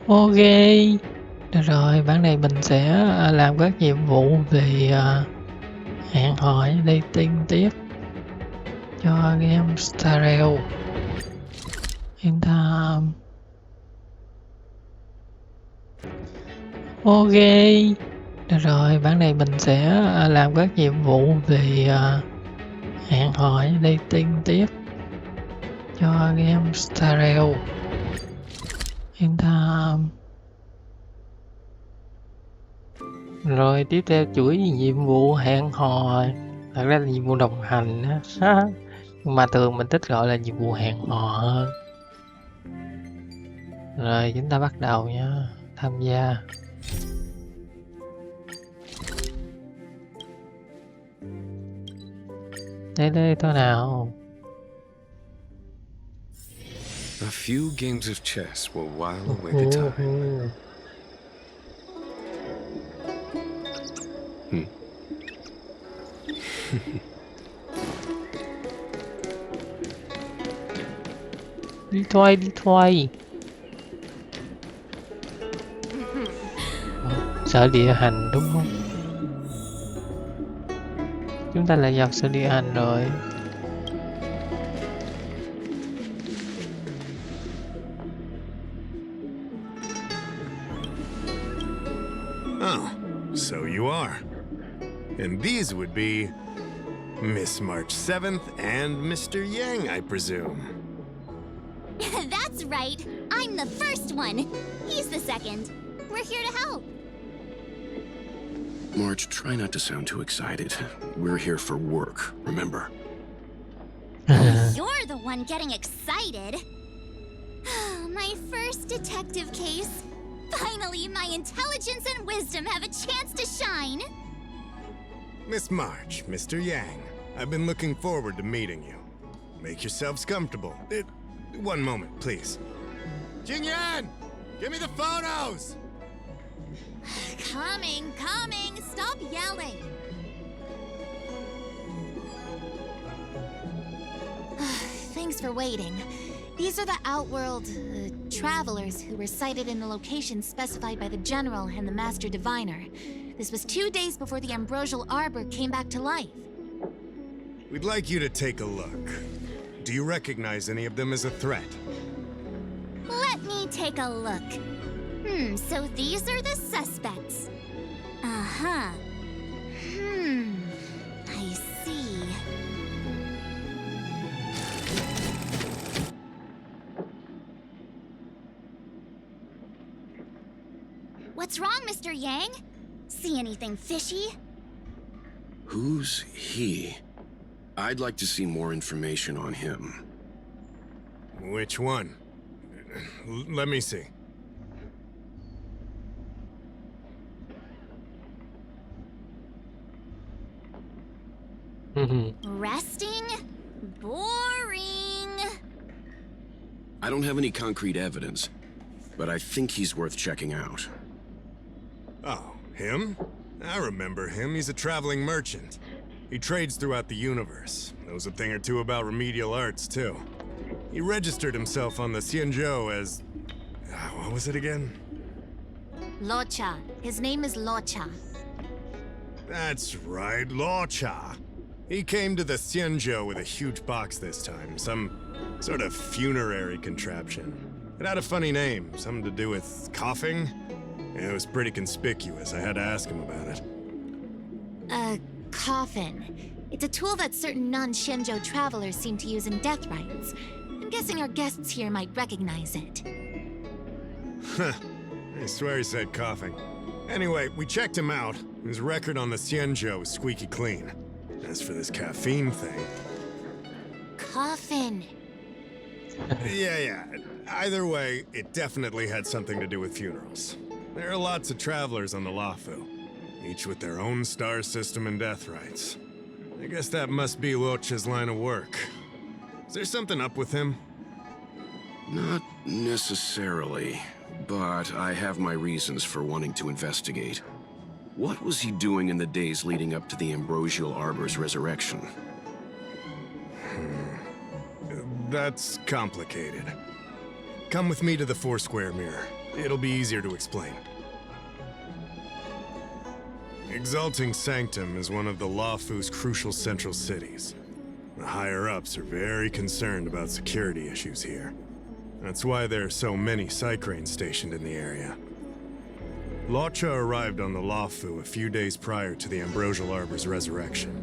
Ok, được rồi, bản này mình sẽ làm các nhiệm vụ về hẹn hò dating tiếp cho game Starrel. Em tham. Ok, được rồi, bản này mình sẽ làm các nhiệm vụ về hẹn hò dating tiếp cho game Starrel. Em tham. Rồi tiếp theo chuỗi nhiệm vụ hẹn hò, thật ra là nhiệm vụ đồng hành á. Nhưng mà thường mình thích gọi là nhiệm vụ hẹn hò hơn. Rồi chúng ta bắt đầu nha, tham gia. Đây thôi nào. A few games of chess will while away the time. Đi thôi. Sợ địa hành đúng không? Chúng ta lại gặp sợ địa hành rồi. Oh, so you are. And these would be Miss March 7th and Mr. Yang, I presume. That's right. I'm the first one. He's the second. We're here to help. March, try not to sound too excited. We're here for work, remember? You're the one getting excited. My first detective case. Finally, my intelligence and wisdom have a chance to shine. Miss March, Mr. Yang, I've been looking forward to meeting you. Make yourselves comfortable. One moment, please. Jingyan! Give me the photos! Coming. Stop yelling. Thanks for waiting. These are the Outworld travelers who were sighted in the location specified by the General and the Master Diviner. This was 2 days before the Ambrosial Arbor came back to life. We'd like you to take a look. Do you recognize any of them as a threat? Let me take a look. So these are the suspects. Uh-huh. I see. What's wrong, Mr. Yang? See anything fishy? Who's he? I'd like to see more information on him. Which one? Let me see. Resting? Boring. I don't have any concrete evidence, but I think he's worth checking out. Oh, him? I remember him. He's a traveling merchant. He trades throughout the universe. Knows a thing or two about remedial arts, too. He registered himself on the Xianzhou as... what was it again? Loucha. His name is Loucha. That's right, Loucha. He came to the Xianzhou with a huge box this time. Some sort of funerary contraption. It had a funny name. Something to do with coughing? It was pretty conspicuous. I had to ask him about it. A coffin. It's a tool that certain non-Shenzhou travelers seem to use in death rites. I'm guessing our guests here might recognize it. Huh. I swear he said coughing. Anyway, we checked him out. His record on the Xianzhou is squeaky clean. As for this caffeine thing... Coffin. Yeah. Either way, it definitely had something to do with funerals. There are lots of travelers on the Luofu, each with their own star system and death rites. I guess that must be Loucha's line of work. Is there something up with him? Not necessarily, but I have my reasons for wanting to investigate. What was he doing in the days leading up to the Ambrosial Arbor's resurrection? That's complicated. Come with me to the Foursquare Mirror. It'll be easier to explain. Exalting Sanctum is one of the Luofu's crucial central cities. The higher-ups are very concerned about security issues here. That's why there are so many Psycranes stationed in the area. Loucha arrived on the Luofu a few days prior to the Ambrosial Arbor's resurrection.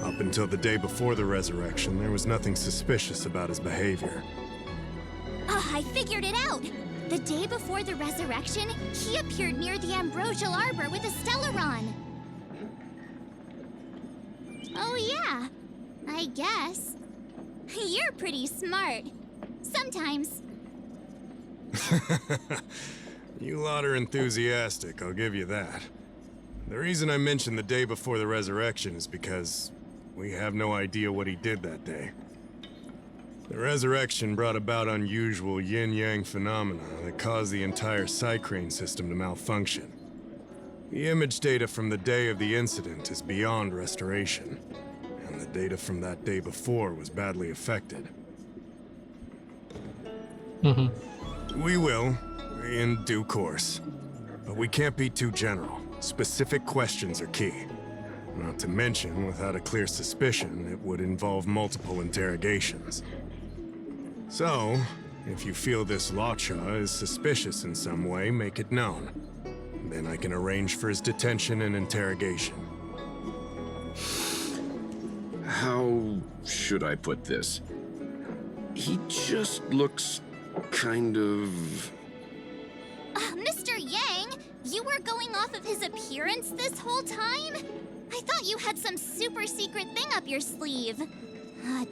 Up until the day before the resurrection, there was nothing suspicious about his behavior. Oh, I figured it out! The day before the resurrection, he appeared near the Ambrosial Arbor with a Stellaron. Oh yeah, I guess. You're pretty smart. Sometimes. You lot are enthusiastic, I'll give you that. The reason I mentioned the day before the resurrection is because we have no idea what he did that day. The resurrection brought about unusual yin-yang phenomena that caused the entire Psycrane system to malfunction. The image data from the day of the incident is beyond restoration, and the data from that day before was badly affected. We will, in due course. But we can't be too general. Specific questions are key. Not to mention, without a clear suspicion, it would involve multiple interrogations. So, if you feel this Loucha is suspicious in some way, make it known. Then I can arrange for his detention and interrogation. How should I put this? He just looks kind of... Mr. Yang, you were going off of his appearance this whole time? I thought you had some super secret thing up your sleeve.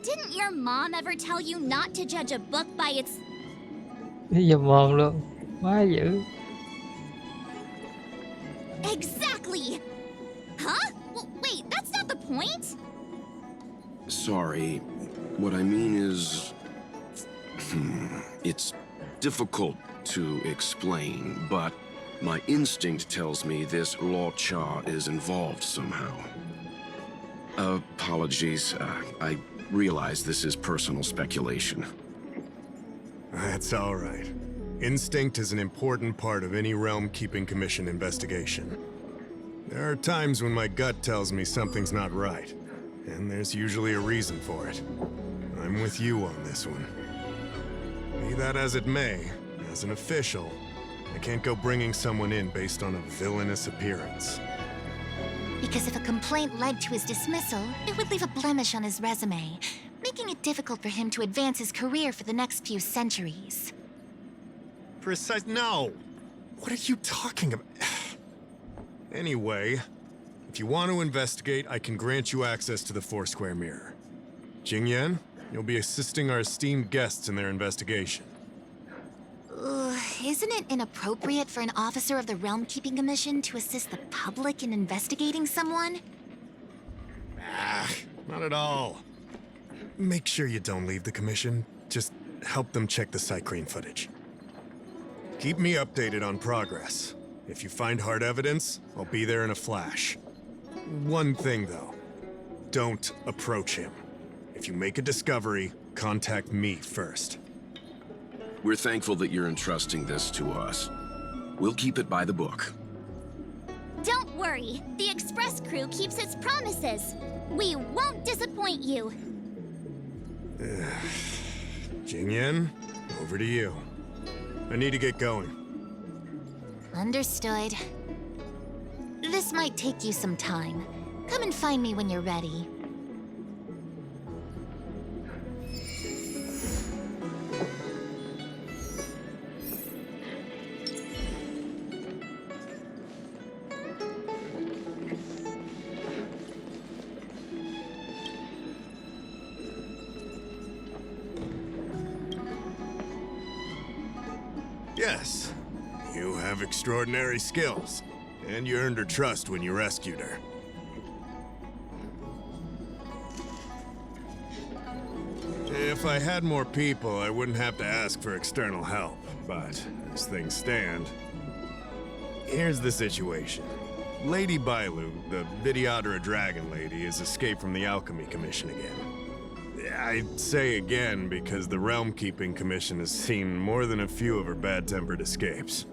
Didn't your mom ever tell you not to judge a book by its... Đi vào mồm luôn. Quá dữ. Exactly! Huh? Well, wait, that's not the point! Sorry. What I mean is... it's difficult to explain, but my instinct tells me this Loucha is involved somehow. Apologies. I realize this is personal speculation. That's all right. Instinct is an important part of any Realm Keeping Commission investigation. There are times when my gut tells me something's not right, and there's usually a reason for it. I'm with you on this one. Be that as it may, as an official, I can't go bringing someone in based on a villainous appearance. Because if a complaint led to his dismissal, it would leave a blemish on his resume, making it difficult for him to advance his career for the next few centuries. No! What are you talking about? Anyway, if you want to investigate, I can grant you access to the Foursquare Mirror. Jingyan, you'll be assisting our esteemed guests in their investigation. Isn't it inappropriate for an officer of the Realm Keeping Commission to assist the public in investigating someone? Not at all. Make sure you don't leave the commission. Just help them check the Psycrane footage. Keep me updated on progress. If you find hard evidence, I'll be there in a flash. One thing, though. Don't approach him. If you make a discovery, contact me first. We're thankful that you're entrusting this to us. We'll keep it by the book. Don't worry. The Express crew keeps its promises. We won't disappoint you. Jingyan, over to you. I need to get going. Understood. This might take you some time. Come and find me when you're ready. Yes, you have extraordinary skills, and you earned her trust when you rescued her. If I had more people, I wouldn't have to ask for external help, but as things stand... Here's the situation. Lady Bailu, the Vidyadhara Dragon Lady, has escaped from the Alchemy Commission again. I say again because the Realm Keeping Commission has seen more than a few of her bad-tempered escapes.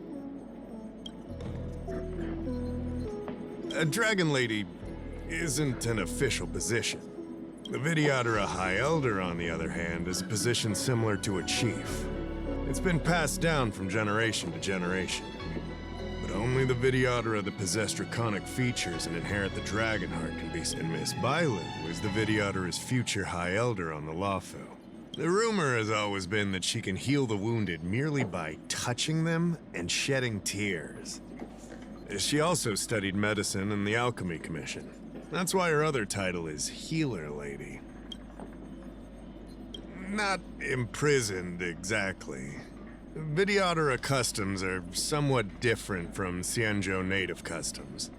A Dragon Lady isn't an official position. The Vidyadhara High Elder, on the other hand, is a position similar to a chief. It's been passed down from generation to generation. But only the Vidyadhara that possess draconic features and inherit the dragon heart can be. And Miss Bailu is the Vidyadhara's future High Elder on the Lafu. The rumor has always been that she can heal the wounded merely by touching them and shedding tears. She also studied medicine in the Alchemy Commission. That's why her other title is Healer Lady. Not imprisoned, exactly. Vidyadhara customs are somewhat different from Xianzhou native customs.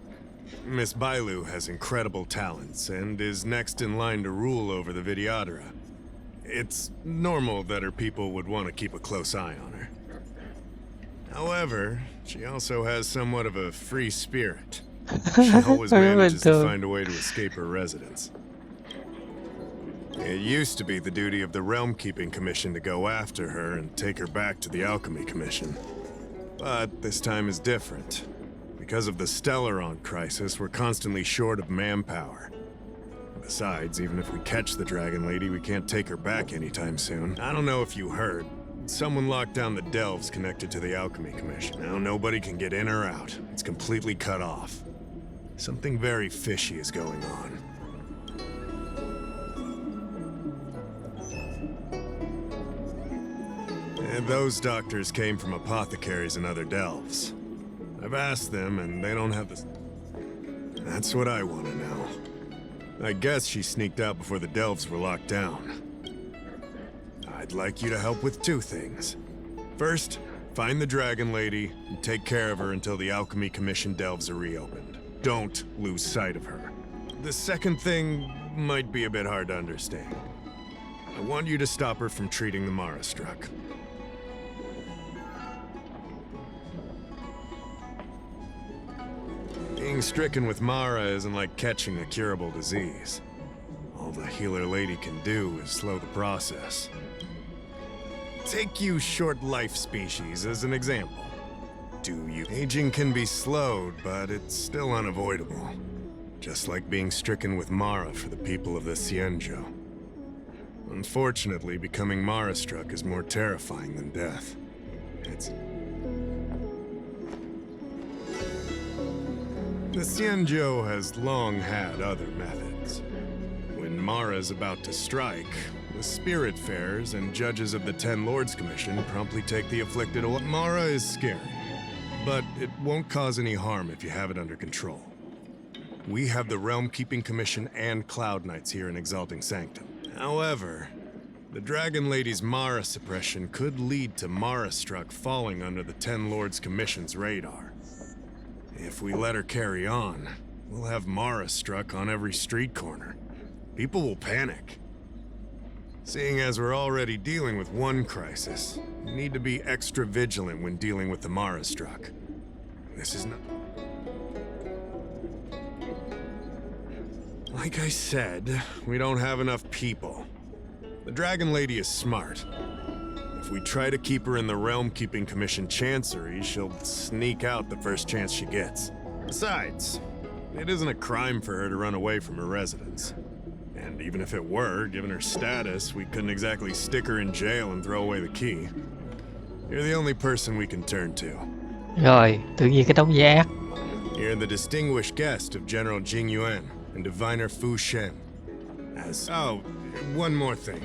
Miss Bailu has incredible talents and is next in line to rule over the Vidyadhara. It's normal that her people would want to keep a close eye on her. However, she also has somewhat of a free spirit. She always manages to find a way to escape her residence. It used to be the duty of the Realm Keeping Commission to go after her and take her back to the Alchemy Commission. But this time is different. Because of the Stellaron crisis, we're constantly short of manpower. Besides, even if we catch the Dragon Lady, we can't take her back anytime soon. I don't know if you heard. Someone locked down the delves connected to the Alchemy Commission. Now nobody can get in or out. It's completely cut off. Something very fishy is going on. And those doctors came from apothecaries and other delves. I've asked them, and they don't have the... That's what I want to know. I guess she sneaked out before the delves were locked down. I'd like you to help with two things. First, find the Dragon Lady and take care of her until the Alchemy Commission delves are reopened. Don't lose sight of her. The second thing might be a bit hard to understand. I want you to stop her from treating the Mara struck. Being stricken with Mara isn't like catching a curable disease. All the Healer Lady can do is slow the process. Take you short life species as an example. Aging can be slowed, but it's still unavoidable. Just like being stricken with Mara for the people of the Xianzhou. Unfortunately, becoming Mara-struck is more terrifying than death. The Xianzhou has long had other methods. When Mara's about to strike, the Spiritfarers and judges of the Ten Lords Commission promptly take the afflicted away. Mara is scary, but it won't cause any harm if you have it under control. We have the Realm Keeping Commission and Cloud Knights here in Exalting Sanctum. However, the Dragon Lady's Mara suppression could lead to Mara-struck falling under the Ten Lords Commission's radar. If we let her carry on, we'll have Mara-struck on every street corner. People will panic. Seeing as we're already dealing with one crisis, we need to be extra vigilant when dealing with the Mara-struck. This is not... Like I said, we don't have enough people. The Dragon Lady is smart. If we try to keep her in the Realm Keeping Commission Chancery, she'll sneak out the first chance she gets. Besides, it isn't a crime for her to run away from her residence. And even if it were, given her status, we couldn't exactly stick her in jail and throw away the key. You're the only person we can turn to. Rồi, tự nhiên cái đống giá. You're the distinguished guest of General Jing Yuan and diviner Fu Shen. Oh, one more thing.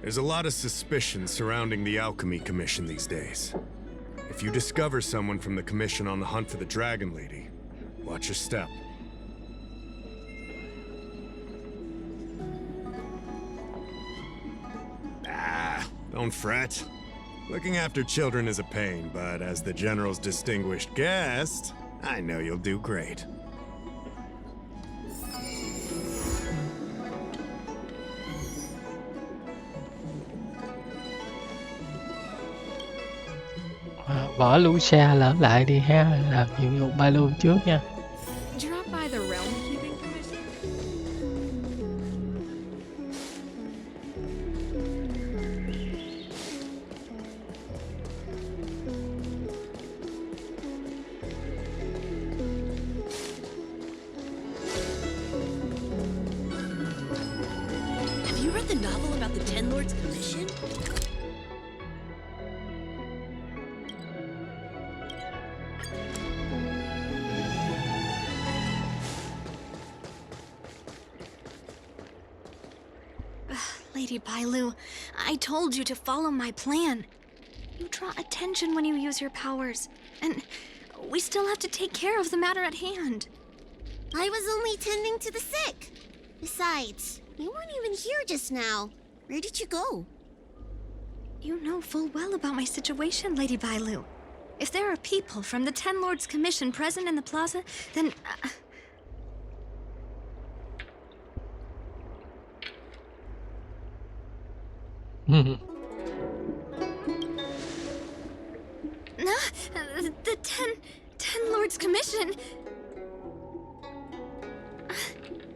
There's a lot of suspicion surrounding the Alchemy Commission these days. If you discover someone from the Commission on the hunt for the Dragon Lady, watch your step. Don't fret. Looking after children is a pain, but as the General's distinguished guest, I know you'll do great. Bỏ Loucha lỡ lại đi ha, làm nhiệm vụ Bailu trước nha. Drop by the Realm Keeping Commission? that the novel about the Ten Lords Commission? Lady Bailu, I told you to follow my plan. You draw attention when you use your powers, and we still have to take care of the matter at hand. I was only tending to the sick. Besides, you weren't even here just now. Where did you go? You know full well about my situation, Lady Bailu. If there are people from the Ten Lords Commission present in the plaza, then... The Ten Lords Commission?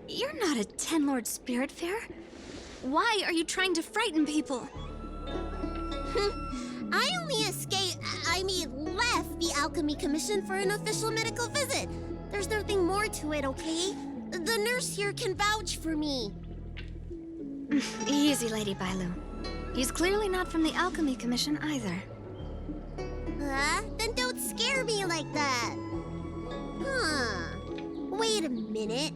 You're not a Ten Lord Spirit Fair. Why are you trying to frighten people? I only left the Alchemy Commission for an official medical visit. There's nothing more to it, okay? The nurse here can vouch for me. Easy, Lady Bailu. He's clearly not from the Alchemy Commission either. Then don't scare me like that. Huh. Wait a minute.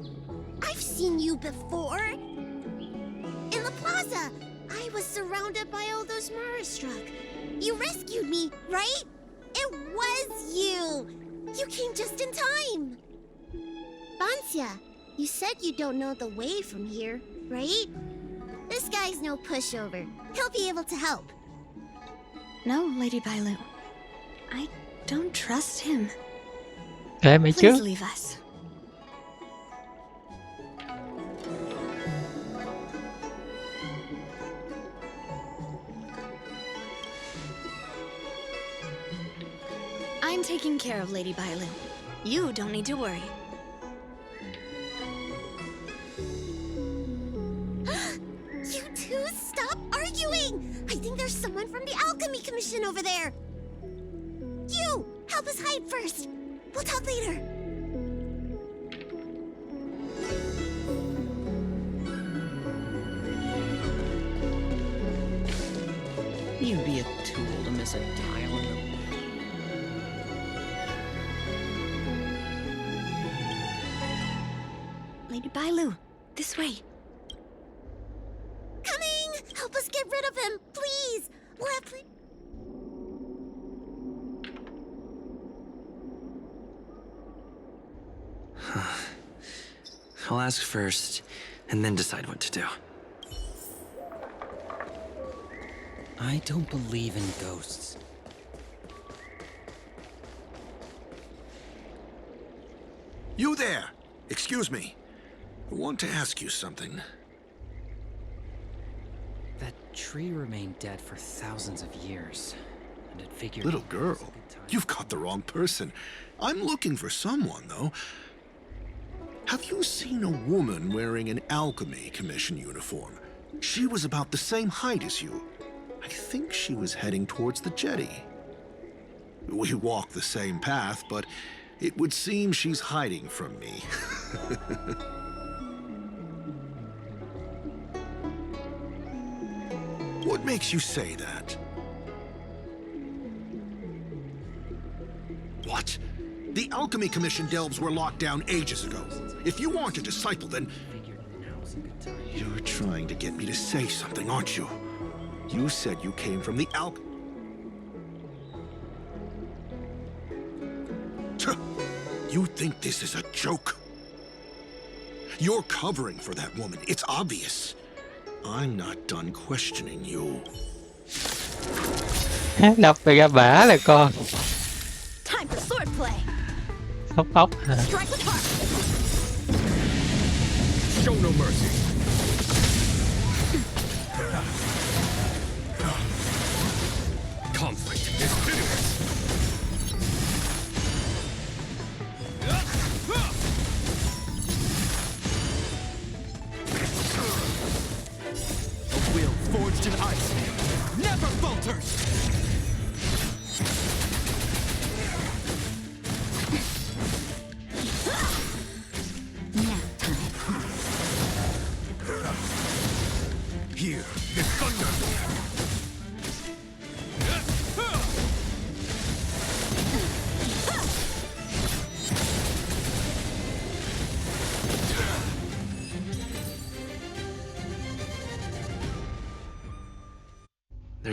I've seen you before. In the plaza, I was surrounded by all those Marastruck. You rescued me, right? It was you. You came just in time. Bansia, you said you don't know the way from here, right? This guy's no pushover. He'll be able to help. No, Lady Bailu. I don't trust him. Kệ mày Please chứ. leave us. I'm taking care of Lady Bailu. You don't need to worry. You two, stop arguing! I think there's someone from the Alchemy Commission over there. You, help us hide first. We'll talk later. You'd be a tool to miss a tile in the... Lady Bailu, this way. Coming! Help us get rid of him, please! We'll have I'll ask first, and then decide what to do. I don't believe in ghosts. You there! Excuse me. I want to ask you something. That tree remained dead for thousands of years, and it figured... Little girl, you've got the wrong person. I'm looking for someone, though. Have you seen a woman wearing an Alchemy Commission uniform? She was about the same height as you. I think she was heading towards the jetty. We walk the same path, but it would seem she's hiding from me. What makes you say that? What? The Alchemy Commission delves were locked down ages ago. If you aren't a disciple, then... You're trying to get me to say something, aren't you? You said you came from the You think this is a joke? You're covering for that woman, it's obvious. I'm not done questioning you. Đập về ra bả là con. Time for swordplay. Khóc khóc hả? Strike with heart. Show no mercy. Conflict is pitiless. A will forged in ice never falters.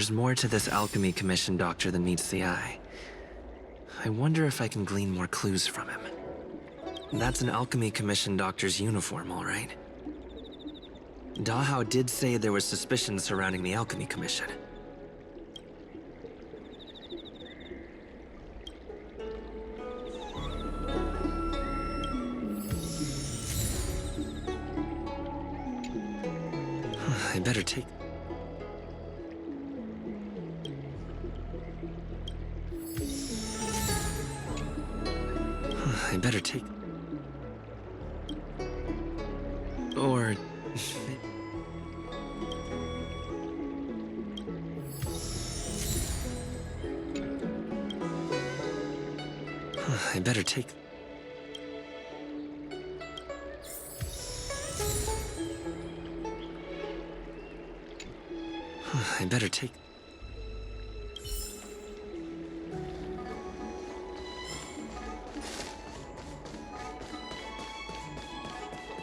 There's more to this alchemy commission doctor than meets the eye. I wonder if I can glean more clues from him. That's an alchemy commission doctor's uniform, all right. Dahao did say there was suspicion surrounding the alchemy commission. I better take... I better take... Or... I better take... I better take...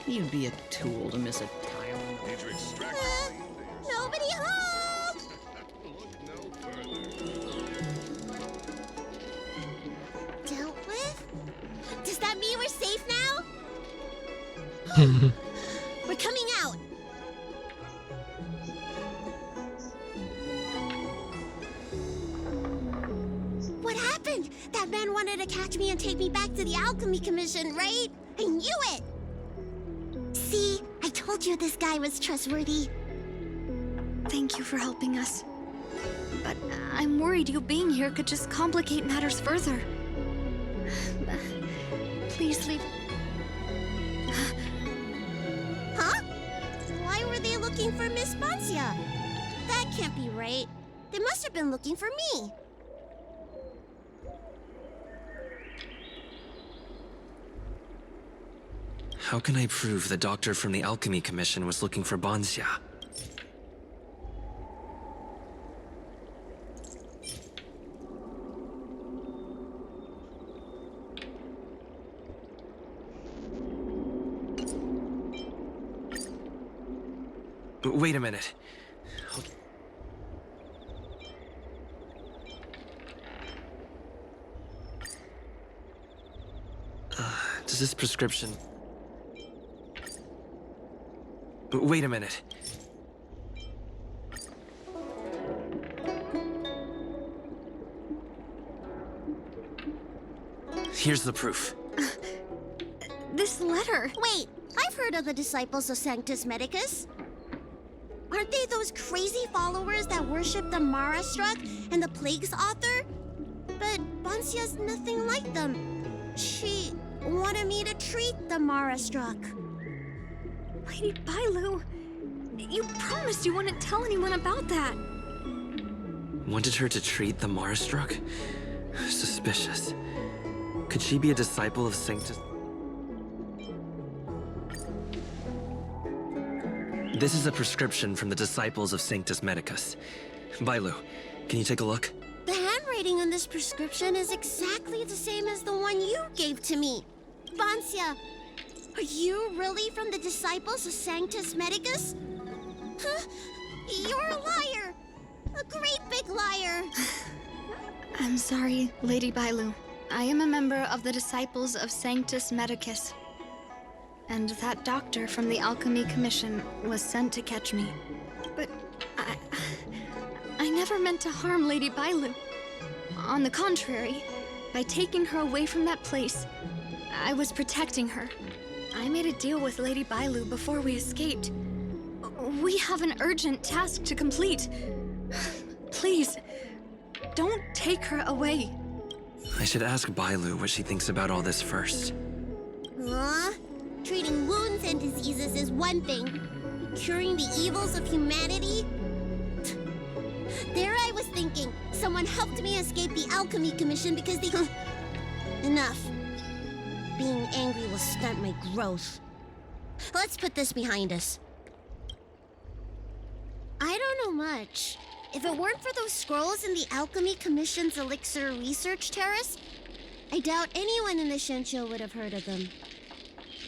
You'd be a tool to miss a tile. Need to extract Nobody home! Look no further. Dealt with? Does that mean we're safe now? We're coming out. What happened? That man wanted to catch me and take me back to the Alchemy Commission, right? I knew it! See, I told you this guy was trustworthy. Thank you for helping us. But I'm worried you being here could just complicate matters further. Please leave. Huh? Why were they looking for Miss Bancia? That can't be right. They must have been looking for me. How can I prove the doctor from the Alchemy Commission was looking for Bancia? Wait a minute. Does this prescription... Wait a minute. Here's the proof. This letter. Wait, I've heard of the disciples of Sanctus Medicus. Aren't they those crazy followers that worship the Mara Struck and the Plague's author? But Bancia's nothing like them. She wanted me to treat the Mara Struck. Lady Bailu, you promised you wouldn't tell anyone about that. Wanted her to treat the Marastruck? Suspicious. Could she be a disciple of Sanctus? This is a prescription from the disciples of Sanctus Medicus. Bailu, can you take a look? The handwriting on this prescription is exactly the same as the one you gave to me. Bancia, are you really from the disciples of Sanctus Medicus? Huh? You're a liar! A great big liar! I'm sorry, Lady Bailu. I am a member of the Disciples of Sanctus Medicus. And that doctor from the Alchemy Commission was sent to catch me. But I never meant to harm Lady Bailu. On the contrary, by taking her away from that place, I was protecting her. I made a deal with Lady Bailu before we escaped. We have an urgent task to complete. Please, don't take her away. I should ask Bailu what she thinks about all this first. Treating wounds and diseases is one thing. Curing the evils of humanity? There I was thinking, someone helped me escape the Alchemy Commission because they... Enough. Being angry will stunt my growth. Let's put this behind us. I don't know much. If it weren't for those scrolls in the Alchemy Commission's Elixir Research Terrace, I doubt anyone in the Shensho would have heard of them.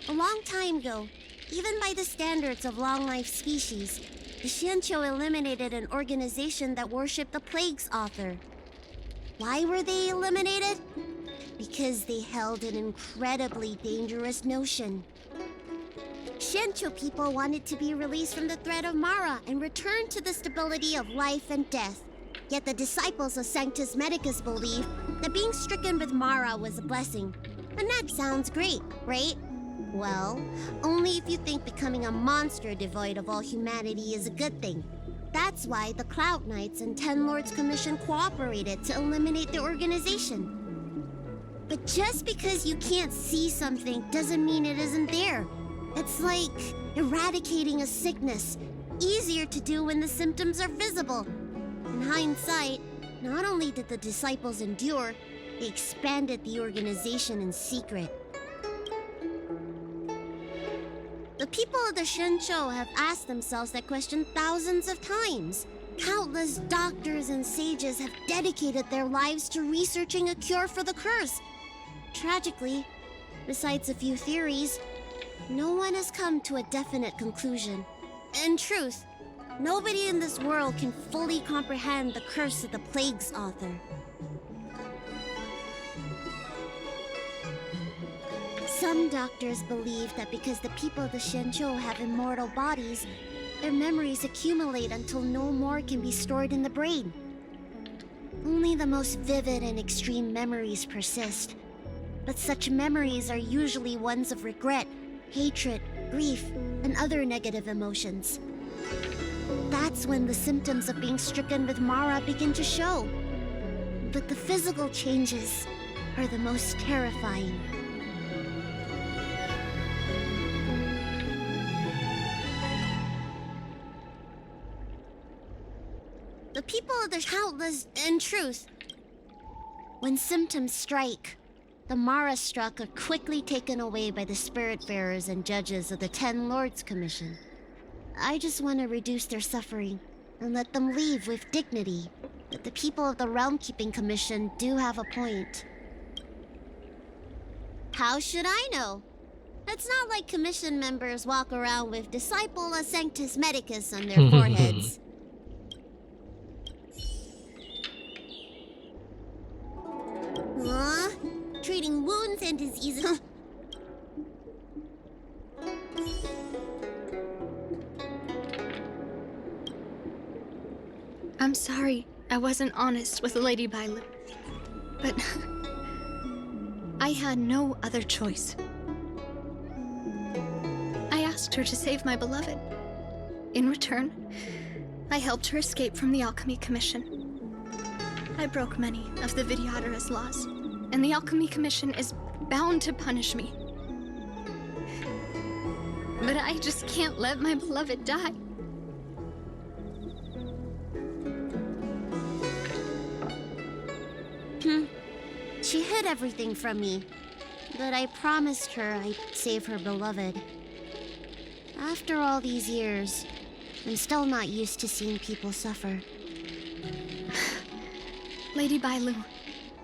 A long time ago, even by the standards of long-life species, the Xianqiu eliminated an organization that worshipped the Plague's author. Why were they eliminated? Because they held an incredibly dangerous notion. Xianqiu people wanted to be released from the threat of Mara and return to the stability of life and death. Yet the disciples of Sanctus Medicus believed that being stricken with Mara was a blessing. And that sounds great, right? Well, only if you think becoming a monster devoid of all humanity is a good thing. That's why the Cloud Knights and Ten Lords Commission cooperated to eliminate the organization. But just because you can't see something doesn't mean it isn't there. It's like eradicating a sickness. Easier to do when the symptoms are visible. In hindsight, not only did the disciples endure, they expanded the organization in secret. The people of the Xianqiu have asked themselves that question thousands of times. Countless doctors and sages have dedicated their lives to researching a cure for the curse. Tragically, besides a few theories, no one has come to a definite conclusion. In truth, nobody in this world can fully comprehend the curse of the Plague's author. Some doctors believe that because the people of the Xianqiu have immortal bodies, their memories accumulate until no more can be stored in the brain. Only the most vivid and extreme memories persist. But such memories are usually ones of regret, hatred, grief, and other negative emotions. That's when the symptoms of being stricken with Mara begin to show. But the physical changes are the most terrifying. The people of the countless, in truth, when symptoms strike, the Mara struck are quickly taken away by the spirit-bearers and judges of the Ten Lords Commission. I just want to reduce their suffering and let them leave with dignity. But the people of the Realm-Keeping Commission do have a point. How should I know? It's not like Commission members walk around with Disciple of Sanctus Medicus on their foreheads. Treating wounds and diseases. I'm sorry I wasn't honest with Lady Bailu, but I had no other choice. I asked her to save my beloved. In return, I helped her escape from the Alchemy Commission. I broke many of the Vidyadhara's laws, and the Alchemy Commission is bound to punish me. But I just can't let my beloved die. She hid everything from me, but I promised her I'd save her beloved. After all these years, I'm still not used to seeing people suffer. Lady Bailu.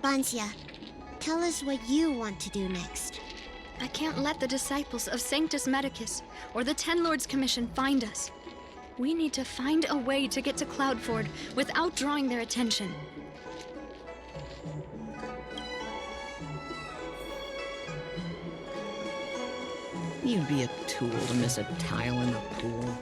Banxia, tell us what you want to do next. I can't let the disciples of Sanctus Medicus or the Ten Lords Commission find us. We need to find a way to get to Cloudford without drawing their attention. You'd be a tool to miss a tile in the pool.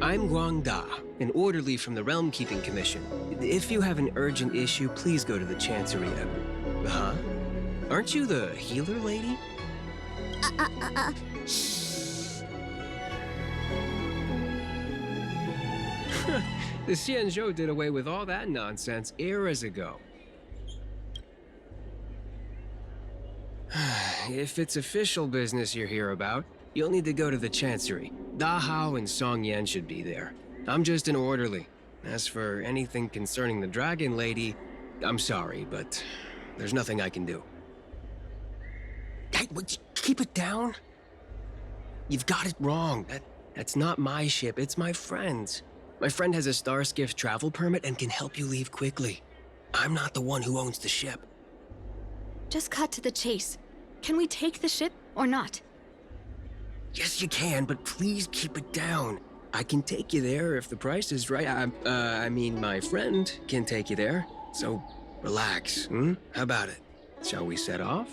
I'm Guangda, an orderly from the Realm-Keeping Commission. If you have an urgent issue, please go to the Chancery. Huh? Aren't you the healer lady? Shh. The Xianzhou did away with all that nonsense eras ago. If it's official business you're here about, you'll need to go to the Chancery. Da Hao and Song Yan should be there. I'm just an orderly. As for anything concerning the Dragon Lady, I'm sorry, but there's nothing I can do. Hey, would you keep it down? You've got it wrong. That's not my ship, it's my friend's. My friend has a star skiff travel permit and can help you leave quickly. I'm not the one who owns the ship. Just cut to the chase. Can we take the ship or not? Yes, you can, but please keep it down. I can take you there if the price is right. I mean, my friend can take you there. So, relax, How about it? Shall we set off?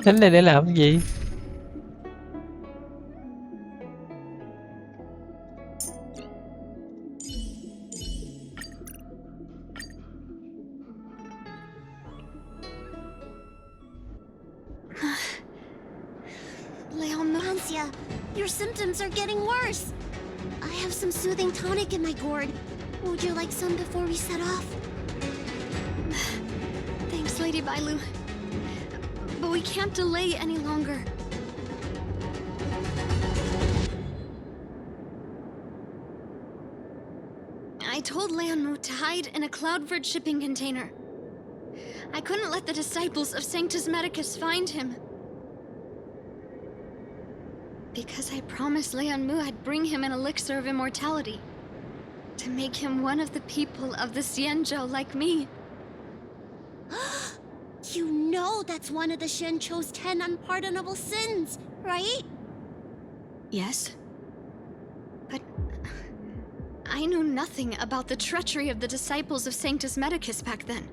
Đến đây để làm cái gì? Vancia, your symptoms are getting worse. I have some soothing tonic in my gourd. Would you like some before we set off? Thanks, Lady Bailu. But we can't delay any longer. I told Lianmu to hide in a Cloudford shipping container. I couldn't let the disciples of Sanctus Medicus find him. Because I promised Lianmu I'd bring him an elixir of immortality. To make him one of the people of the Xianzhou like me. You know that's one of the Shenchou's 10 unpardonable sins, right? Yes. But I knew nothing about the treachery of the disciples of Sanctus Medicus back then.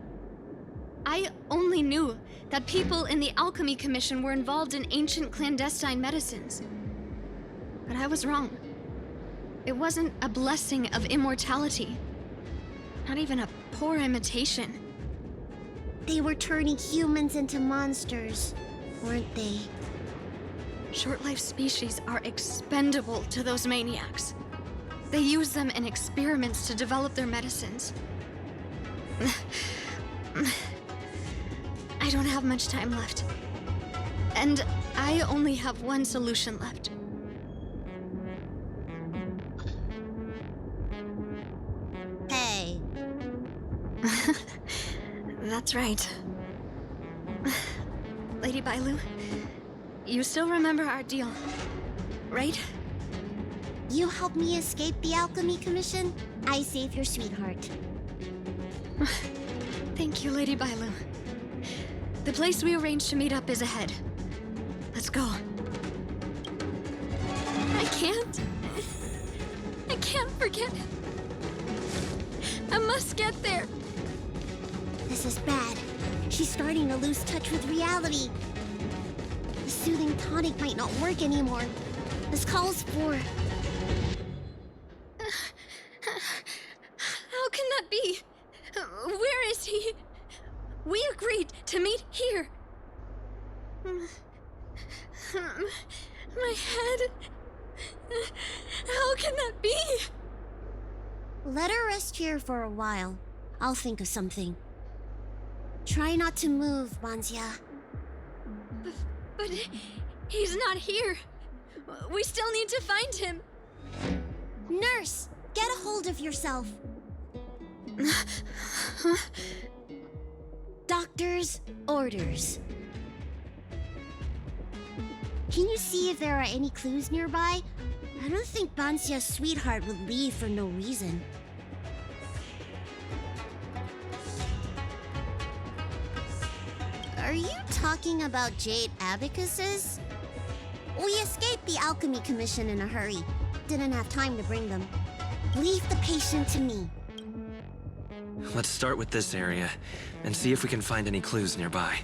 I only knew that people in the Alchemy Commission were involved in ancient clandestine medicines. But I was wrong. It wasn't a blessing of immortality. Not even a poor imitation. They were turning humans into monsters, weren't they? Short-lived species are expendable to those maniacs. They use them in experiments to develop their medicines. I don't have much time left. And I only have one solution left. Hey. That's right. Lady Bailu, you still remember our deal, right? You helped me escape the Alchemy Commission, I save your sweetheart. Thank you, Lady Bailu. The place we arranged to meet up is ahead. Let's go. I can't forget. I must get there. This is bad. She's starting to lose touch with reality. The soothing tonic might not work anymore. This calls for... How can that be? Where is he? We agreed to meet here. My head... How can that be? Let her rest here for a while. I'll think of something. Try not to move, Banzia. But he's not here. We still need to find him. Nurse, get a hold of yourself. Doctor's orders. Can you see if there are any clues nearby? I don't think Banzia's sweetheart would leave for no reason. Are you talking about jade abacuses? We escaped the Alchemy Commission in a hurry. Didn't have time to bring them. Leave the patient to me. Let's start with this area, and see if we can find any clues nearby.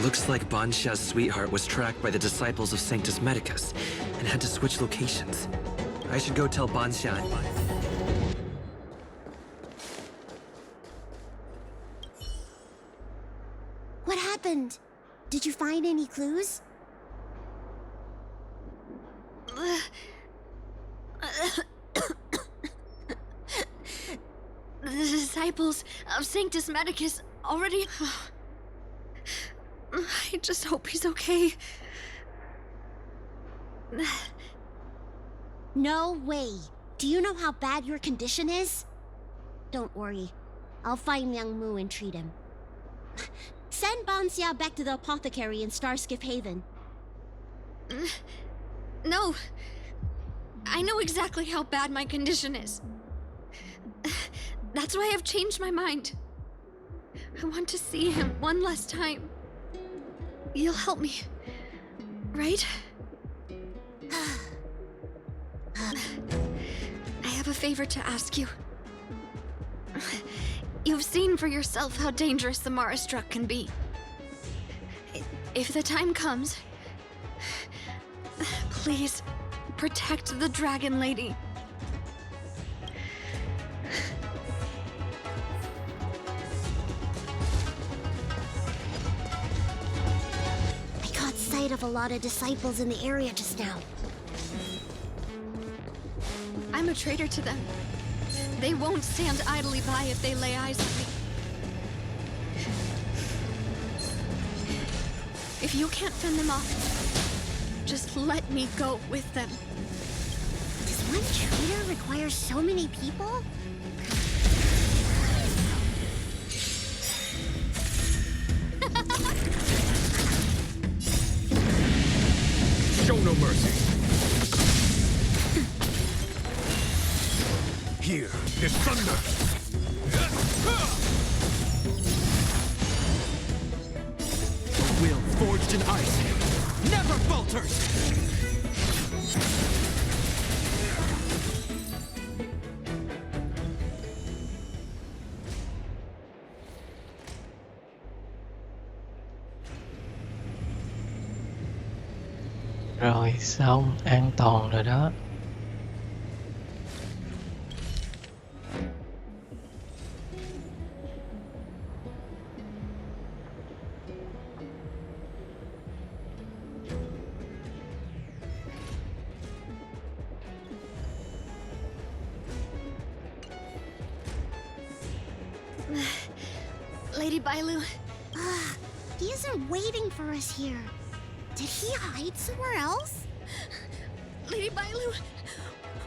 Looks like Banxia's sweetheart was tracked by the disciples of Sanctus Medicus and had to switch locations. I should go tell Banxia. Did you find any clues? The disciples of Sanctus Medicus already... I just hope he's okay. No way. Do you know how bad your condition is? Don't worry. I'll find Young Mu and treat him. Send Banxia back to the apothecary in Starskip Haven. No. I know exactly how bad my condition is. That's why I've changed my mind. I want to see him one last time. You'll help me, right? I have a favor to ask you. You've seen for yourself how dangerous the Mara Struck can be. If the time comes, please protect the Dragon Lady. I caught sight of a lot of disciples in the area just now. I'm a traitor to them. They won't stand idly by if they lay eyes on me. If you can't fend them off, just let me go with them. Does one traitor require so many people? Show no mercy. Here is thunder. The will forged in ice never falters! Rồi xong, an toàn rồi đó. Lady Bailu. He isn't waiting for us here. Did he hide somewhere else? Lady Bailu,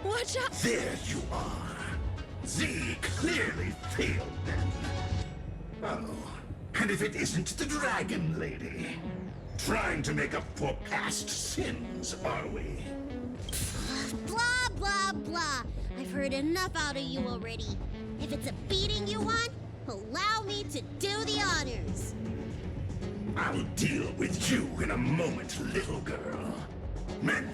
watch out! There you are. Z clearly failed them. Oh, and if it isn't the Dragon Lady? Trying to make up for past sins, are we? Blah, blah, blah. I've heard enough out of you already. If it's a beating you want, allow me to do the honors. I'll deal with you in a moment, little girl. Men,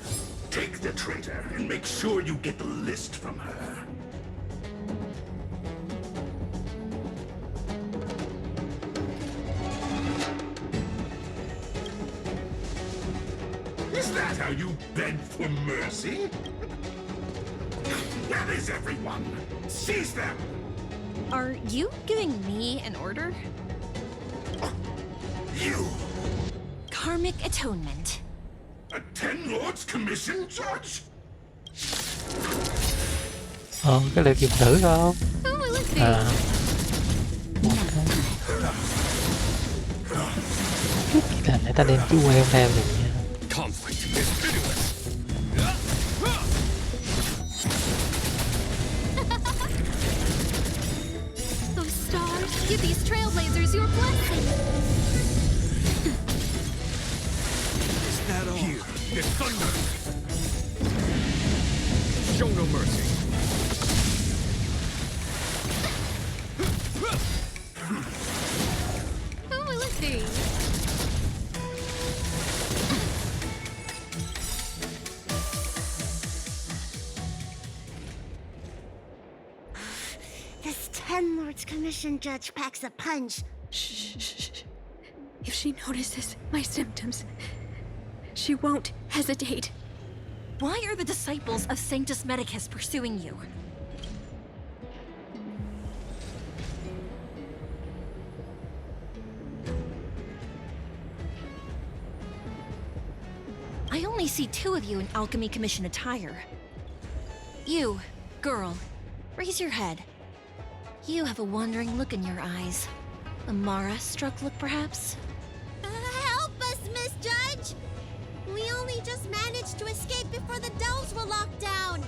take the traitor and make sure you get the list from her. Is that how you beg for mercy? Where is everyone? Seize them! Are you giving me an order? You! Karmic atonement. A Ten Lords Commission judge? Cái lượt dùng thử không? À. Là nãy ta đem chú queo theo được nha. Conflict is pitiless. Those stars, give these trailblazers your blessing. Is that all? Here is thunder. Show no mercy. Who will it be? This Ten Lords Commission judge packs a punch. Shh. If she notices my symptoms, she won't hesitate. Why are the disciples of Sanctus Medicus pursuing you? I only see 2 of you in Alchemy Commission attire. You, girl, raise your head. You have a wondering look in your eyes. A Mara-struck look, perhaps? Help us, Miss Judge! We only just managed to escape before the dells were locked down.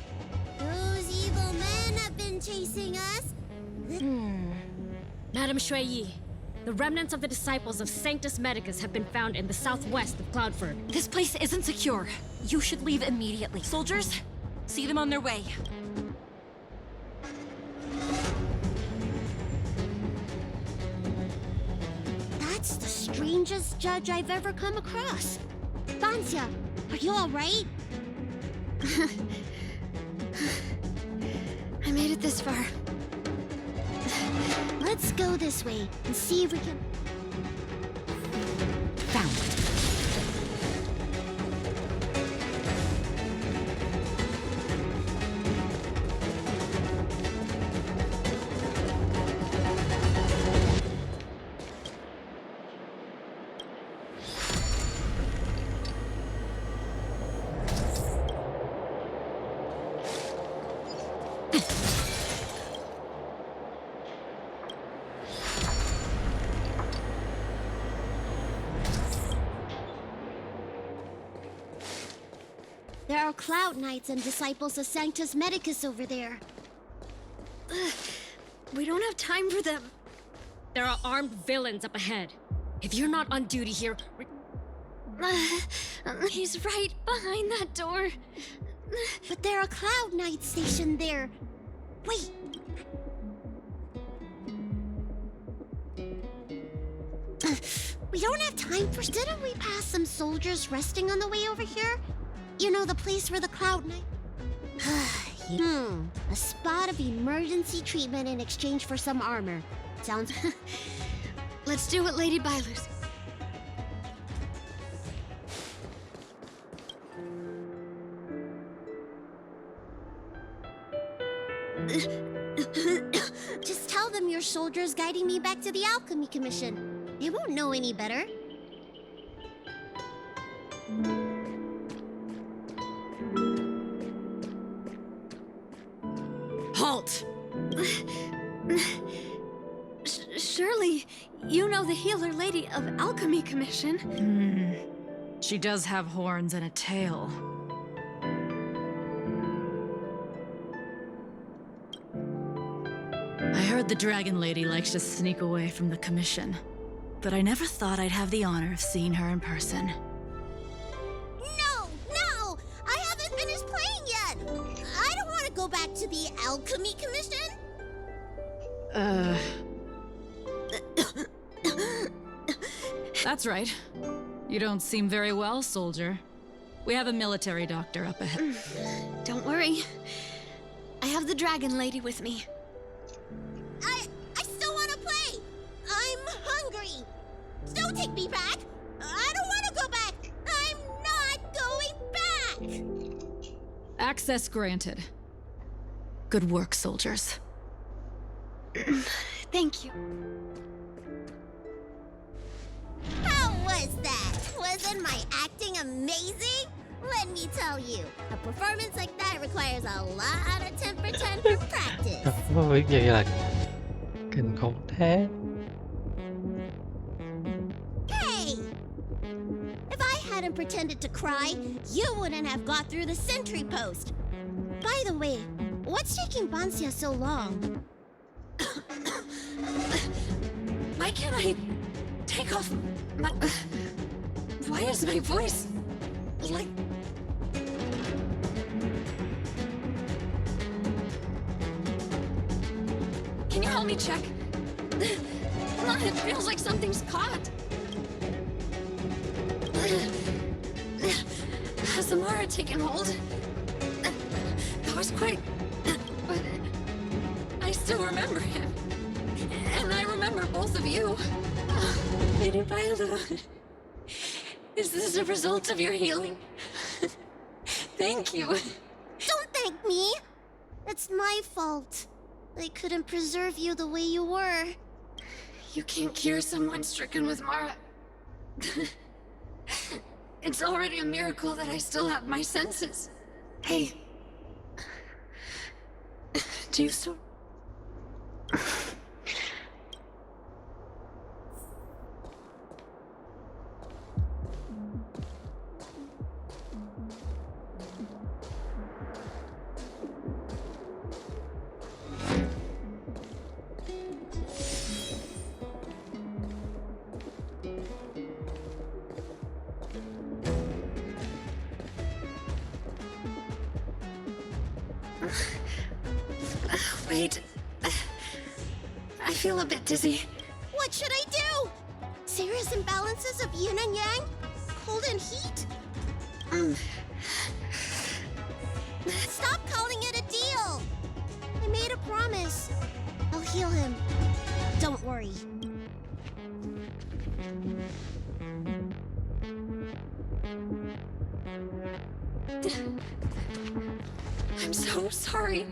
Those evil men have been chasing us. Madam Shui, the remnants of the disciples of Sanctus Medicus have been found in the southwest of Cloudford. This place isn't secure. You should leave immediately. Soldiers, see them on their way. That's the strangest judge I've ever come across. Bansia, are you all right? I made it this far. Let's go this way and see if we can... Found it. There are Cloud Knights and disciples of Sanctus Medicus over there. We don't have time for them. There are armed villains up ahead. If you're not on duty here... He's right behind that door. But there are Cloud Knights stationed there. Wait. We don't have time for... Didn't we pass some soldiers resting on the way over here? You know, the place where the Cloud Knight... A spot of emergency treatment in exchange for some armor. Sounds... Let's do what Lady Bailu's. Just tell them your soldiers guiding me back to the Alchemy Commission. They won't know any better. Halt! Surely, you know the healer lady of Alchemy Commission. She does have horns and a tail. I heard the Dragon Lady likes to sneak away from the Commission, but I never thought I'd have the honor of seeing her in person. No! No! I haven't finished playing yet! I don't want to go back to the Alchemy Commission! That's right. You don't seem very well, soldier. We have a military doctor up ahead. Don't worry. I have the Dragon Lady with me. I still want to play! I'm hungry! Don't take me back! I don't want to go back! I'm not going back! Access granted. Good work, soldiers. Thank you. How was that? Wasn't my acting amazing? Let me tell you, a performance like that requires a lot of 10 for 10 for practice. Việc gì là kinh khủng thế? Hey! If I hadn't pretended to cry, you wouldn't have got through the sentry post. By the way, what's taking Bansia so long? Why can't I take off my... Why is my voice like... Can you help me check? It feels like something's caught. Has the Mara taken hold? That was quite... But I still remember him. And I remember both of you. Lady Bailu, is this a result of your healing? Thank you. Don't thank me! It's my fault. I couldn't preserve you the way you were. You can't cure someone stricken with Mara. It's already a miracle that I still have my senses. Hey. Do you still... Wait. I feel a bit dizzy. What should I do? Serious imbalances of yin and yang? Cold and heat? Stop calling it a deal! I made a promise. I'll heal him. Don't worry. I'm so sorry.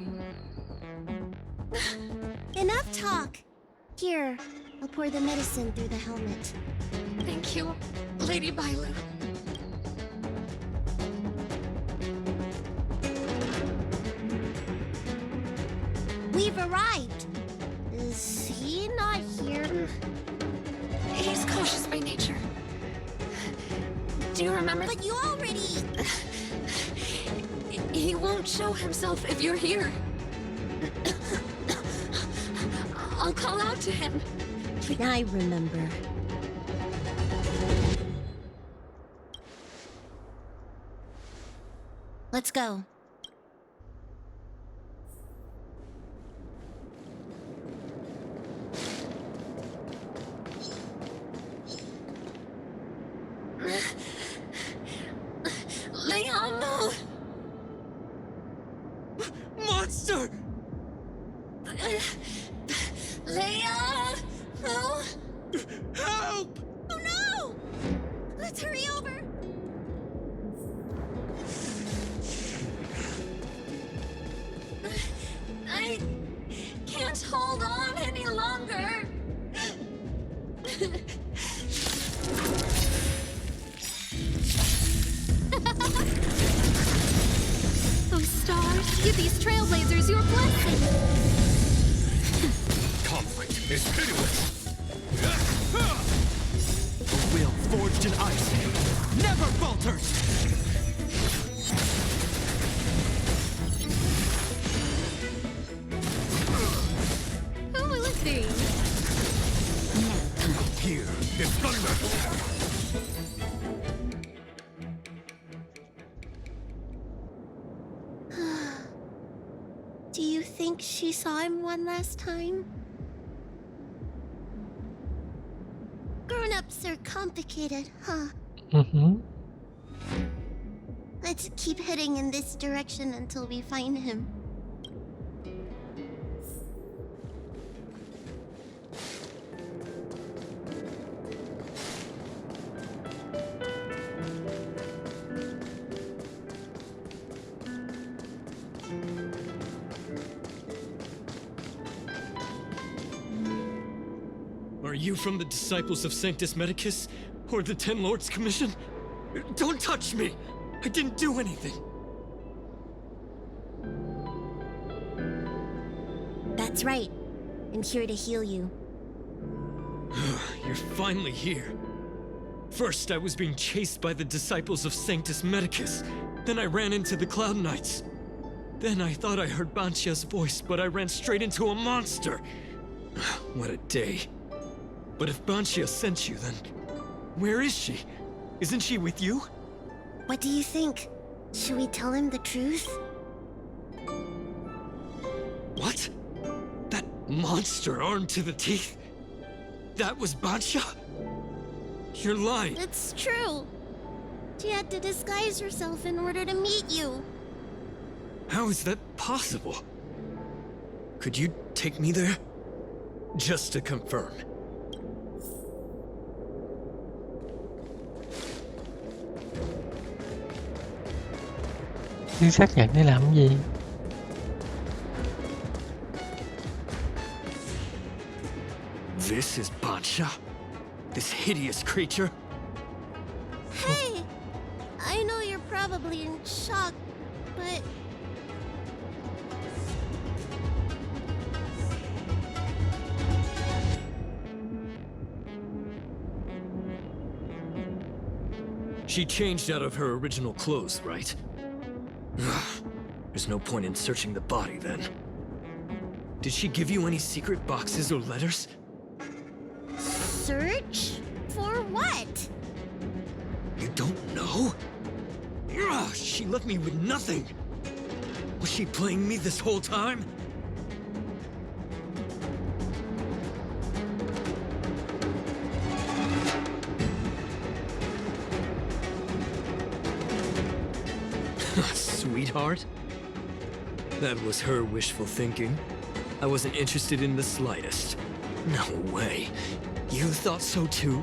Enough talk. Here, I'll pour the medicine through the helmet. Thank you, Lady Bailu. We've arrived. Is he not here? He's cautious by nature. Do you remember? But you already... He won't show himself if you're here. I'll call out to him. I remember. Let's go. Leon, no! Monster! Leon! No! Help! Oh no! Let's hurry over. I can't hold on any longer. Those stars, give these trailblazers your blessing. Conflict is pitiless. A will forged in ice never falters. Who will it be? Here is thunder. Do you think she saw him one last time? Grown-ups are complicated, huh? Let's keep heading in this direction until we find him. Are you from the disciples of Sanctus Medicus? Or the Ten Lords Commission? Don't touch me! I didn't do anything! That's right. I'm here to heal you. You're finally here. First, I was being chased by the disciples of Sanctus Medicus. Then I ran into the Cloud Knights. Then I thought I heard Banchia's voice, but I ran straight into a monster. What a day. But if Banchia sent you, then where is she? Isn't she with you? What do you think? Should we tell him the truth? What? That monster armed to the teeth? That was Banchia? You're lying. It's true. She had to disguise herself in order to meet you. How is that possible? Could you take me there? Just to confirm. Cứ xác nhận để làm cái gì? This is Banchia? This hideous creature? Hey! probably in shock, but... She changed out of her original clothes, right? There's no point in searching the body then. Did she give you any secret boxes or letters? Search? For what? You don't know? She left me with nothing! Was she playing me this whole time? Sweetheart? That was her wishful thinking. I wasn't interested in the slightest. No way. You thought so too?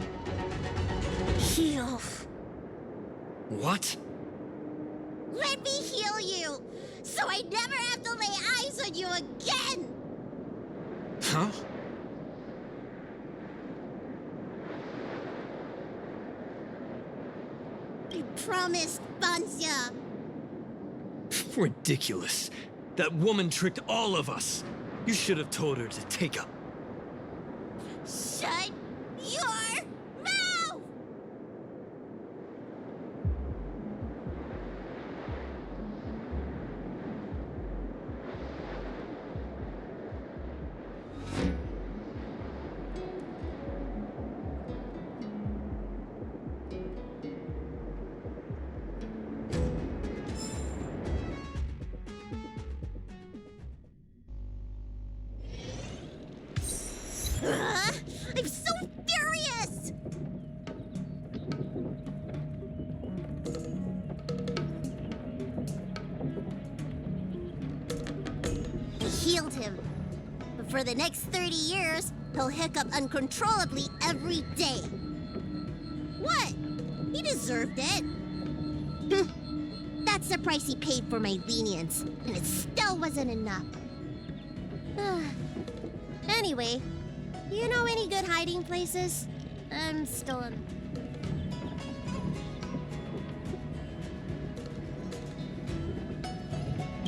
Heal. What? Let me heal you, so I never have to lay eyes on you again! Huh? I promised, Bansya. Ridiculous. That woman tricked all of us. You should have told her to take up. Shut your mouth! I'm so furious! I healed him. But for the next 30 years, he'll hiccup uncontrollably every day. What? He deserved it. That's the price he paid for my lenience, and it still wasn't enough. Anyway, you know any good hiding places? I'm still in...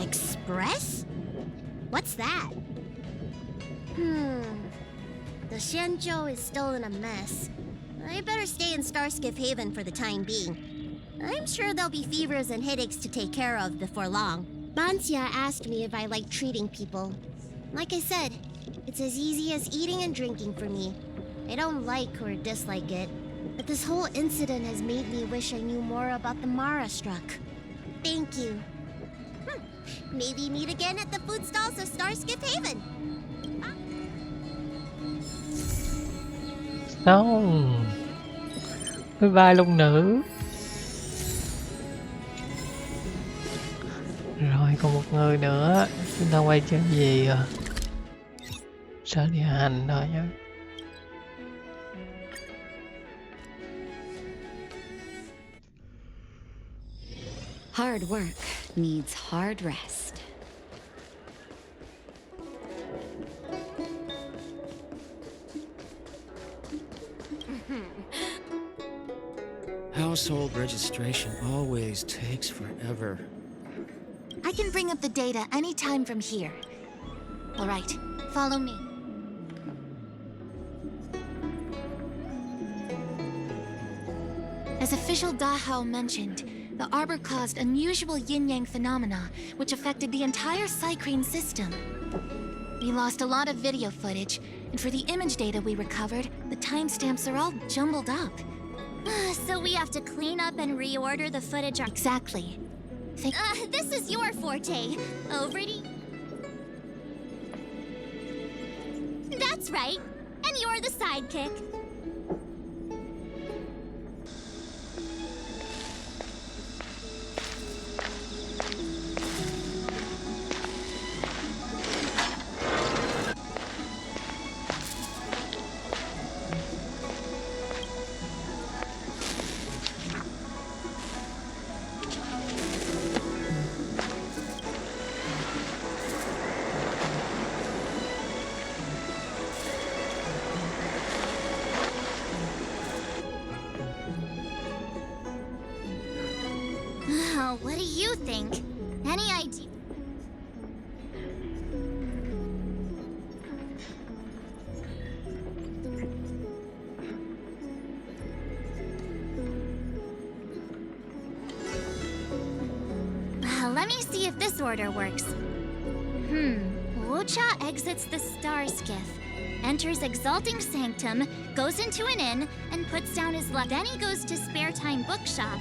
Express? What's that? The Shenzhou is still in a mess. I better stay in Starskiff Haven for the time being. I'm sure there'll be fevers and headaches to take care of before long. Bansya asked me if I like treating people. Like I said, it's as easy as eating and drinking for me. I don't like or dislike it, but this whole incident has made me wish I knew more about the Mara struck. Thank you. Maybe meet again at the food stalls of Starskiff Haven. Xong. Bye bye lung nữ. Rồi còn một người nữa. Chúng ta quay trở về sở địa hành thôi nhé. Hard work needs hard rest. Household registration always takes forever. I can bring up the data anytime from here. All right, follow me. As official Dahao mentioned, the arbor caused unusual yin-yang phenomena, which affected the entire Cycrane system. We lost a lot of video footage, and for the image data we recovered, the timestamps are all jumbled up. So we have to clean up and reorder the footage. Exactly. This is your forte. Over to... That's right. And you're the sidekick. what do you think? Any idea? Let me see if this order works. Loucha exits the Star Skiff, enters Exalting Sanctum, goes into an inn, and puts down his luck. Then he goes to Spare Time Bookshop,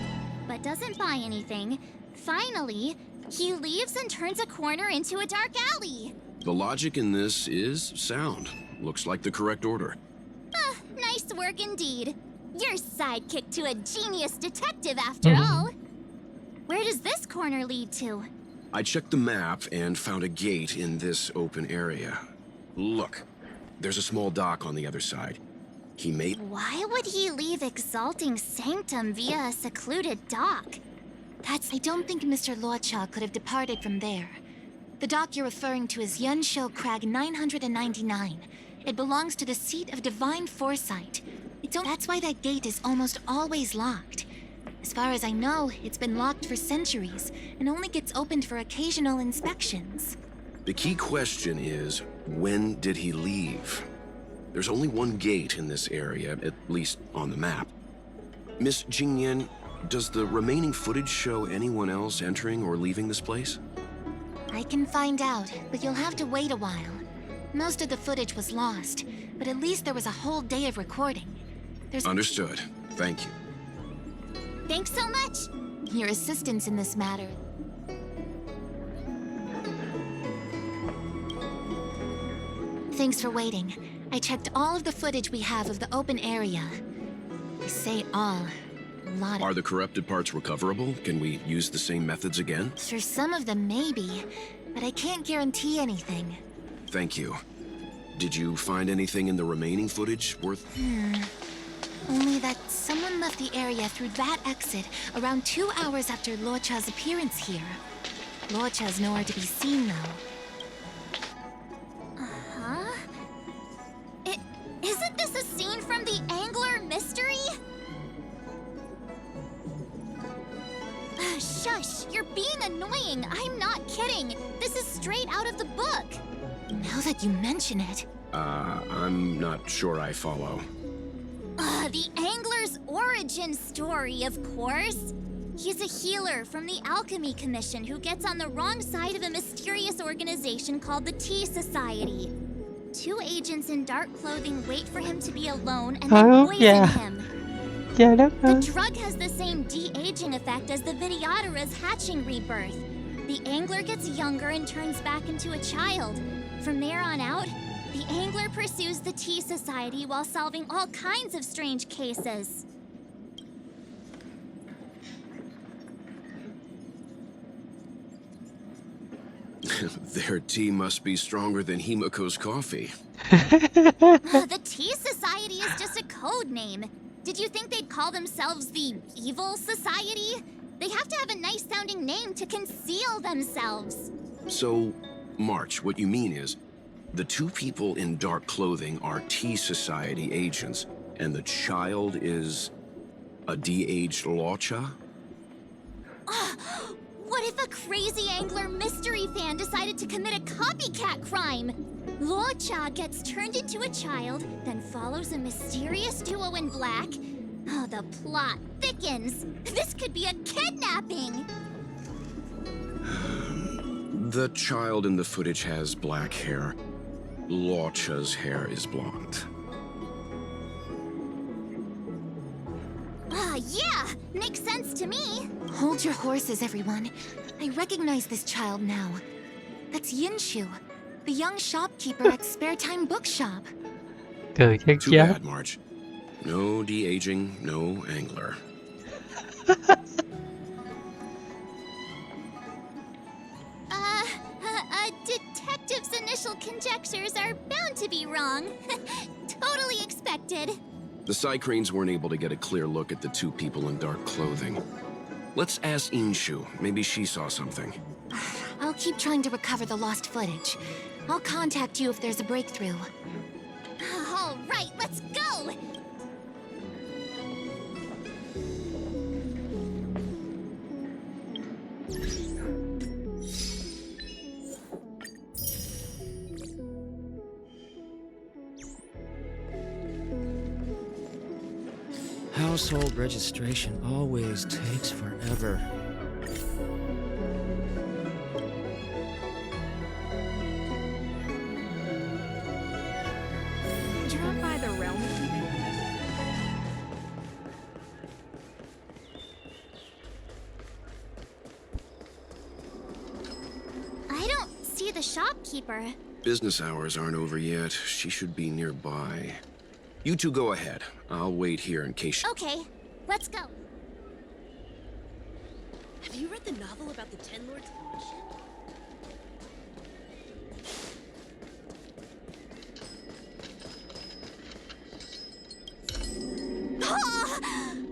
but doesn't buy anything. Finally, he leaves and turns a corner into a dark alley. The logic in this is sound. Looks like the correct order. Nice work indeed. You're sidekick to a genius detective after all. Where does this corner lead to? I checked the map and found a gate in this open area. Look, there's a small dock on the other side. He may... Why would he leave Exalting Sanctum via a secluded dock? I don't think Mr. Loucha could have departed from there. The dock you're referring to is Yunsho Crag 999. It belongs to the seat of Divine Foresight. That's why that gate is almost always locked. As far as I know, it's been locked for centuries and only gets opened for occasional inspections. The key question is, when did he leave? There's only one gate in this area, at least on the map. Miss Jingyan, does the remaining footage show anyone else entering or leaving this place? I can find out, but you'll have to wait a while. Most of the footage was lost, but at least there was a whole day of recording. Understood. Thank you. Thanks so much! Your assistance in this matter. Thanks for waiting. I checked all of the footage we have of the open area. I say all. A lot. Are the corrupted parts recoverable? Can we use the same methods again? For some of them, maybe. But I can't guarantee anything. Thank you. Did you find anything in the remaining footage worth... Only that someone left the area through that exit around 2 hours after Loucha's appearance here. Loucha's nowhere to be seen, though. Uh-huh? Isn't this a scene from the Angler mystery? Shush! You're being annoying! I'm not kidding! This is straight out of the book! Now that you mention it... I'm not sure I follow. The Angler's origin story, of course. He's a healer from the Alchemy Commission who gets on the wrong side of a mysterious organization called the Tea Society. 2 agents in dark clothing wait for him to be alone and then poison him. The drug has the same de-aging effect as the Vidyadhara's hatching rebirth. The Angler gets younger and turns back into a child. From there on out, the Angler pursues the Tea Society while solving all kinds of strange cases. Their tea must be stronger than Himiko's coffee. The Tea Society is just a code name. Did you think they'd call themselves the Evil Society? They have to have a nice-sounding name to conceal themselves. So, March, what you mean is, the 2 people in dark clothing are Tea Society agents, and the child is a de-aged Loucha? What if a crazy Angler mystery fan decided to commit a copycat crime? Loucha gets turned into a child, then follows a mysterious duo in black. Oh, the plot thickens. This could be a kidnapping! The child in the footage has black hair. Loucha's hair is blonde. Yeah! Makes sense to me! Hold your horses, everyone. I recognize this child now. That's Yinshu, the young shopkeeper at Spare Time Bookshop. Too bad, March. No de-aging, no Angler. Detective's initial conjectures are bound to be wrong. Totally expected. The Psycranes weren't able to get a clear look at the 2 people in dark clothing. Let's ask Inshu. Maybe she saw something. I'll keep trying to recover the lost footage. I'll contact you if there's a breakthrough. All right, let's go! Household registration always takes forever. Drop by the realm. I don't see the shopkeeper. Business hours aren't over yet. She should be nearby. You two go ahead. I'll wait here in case she... Okay, let's go. Have you read the novel about the Ten Lords Commission?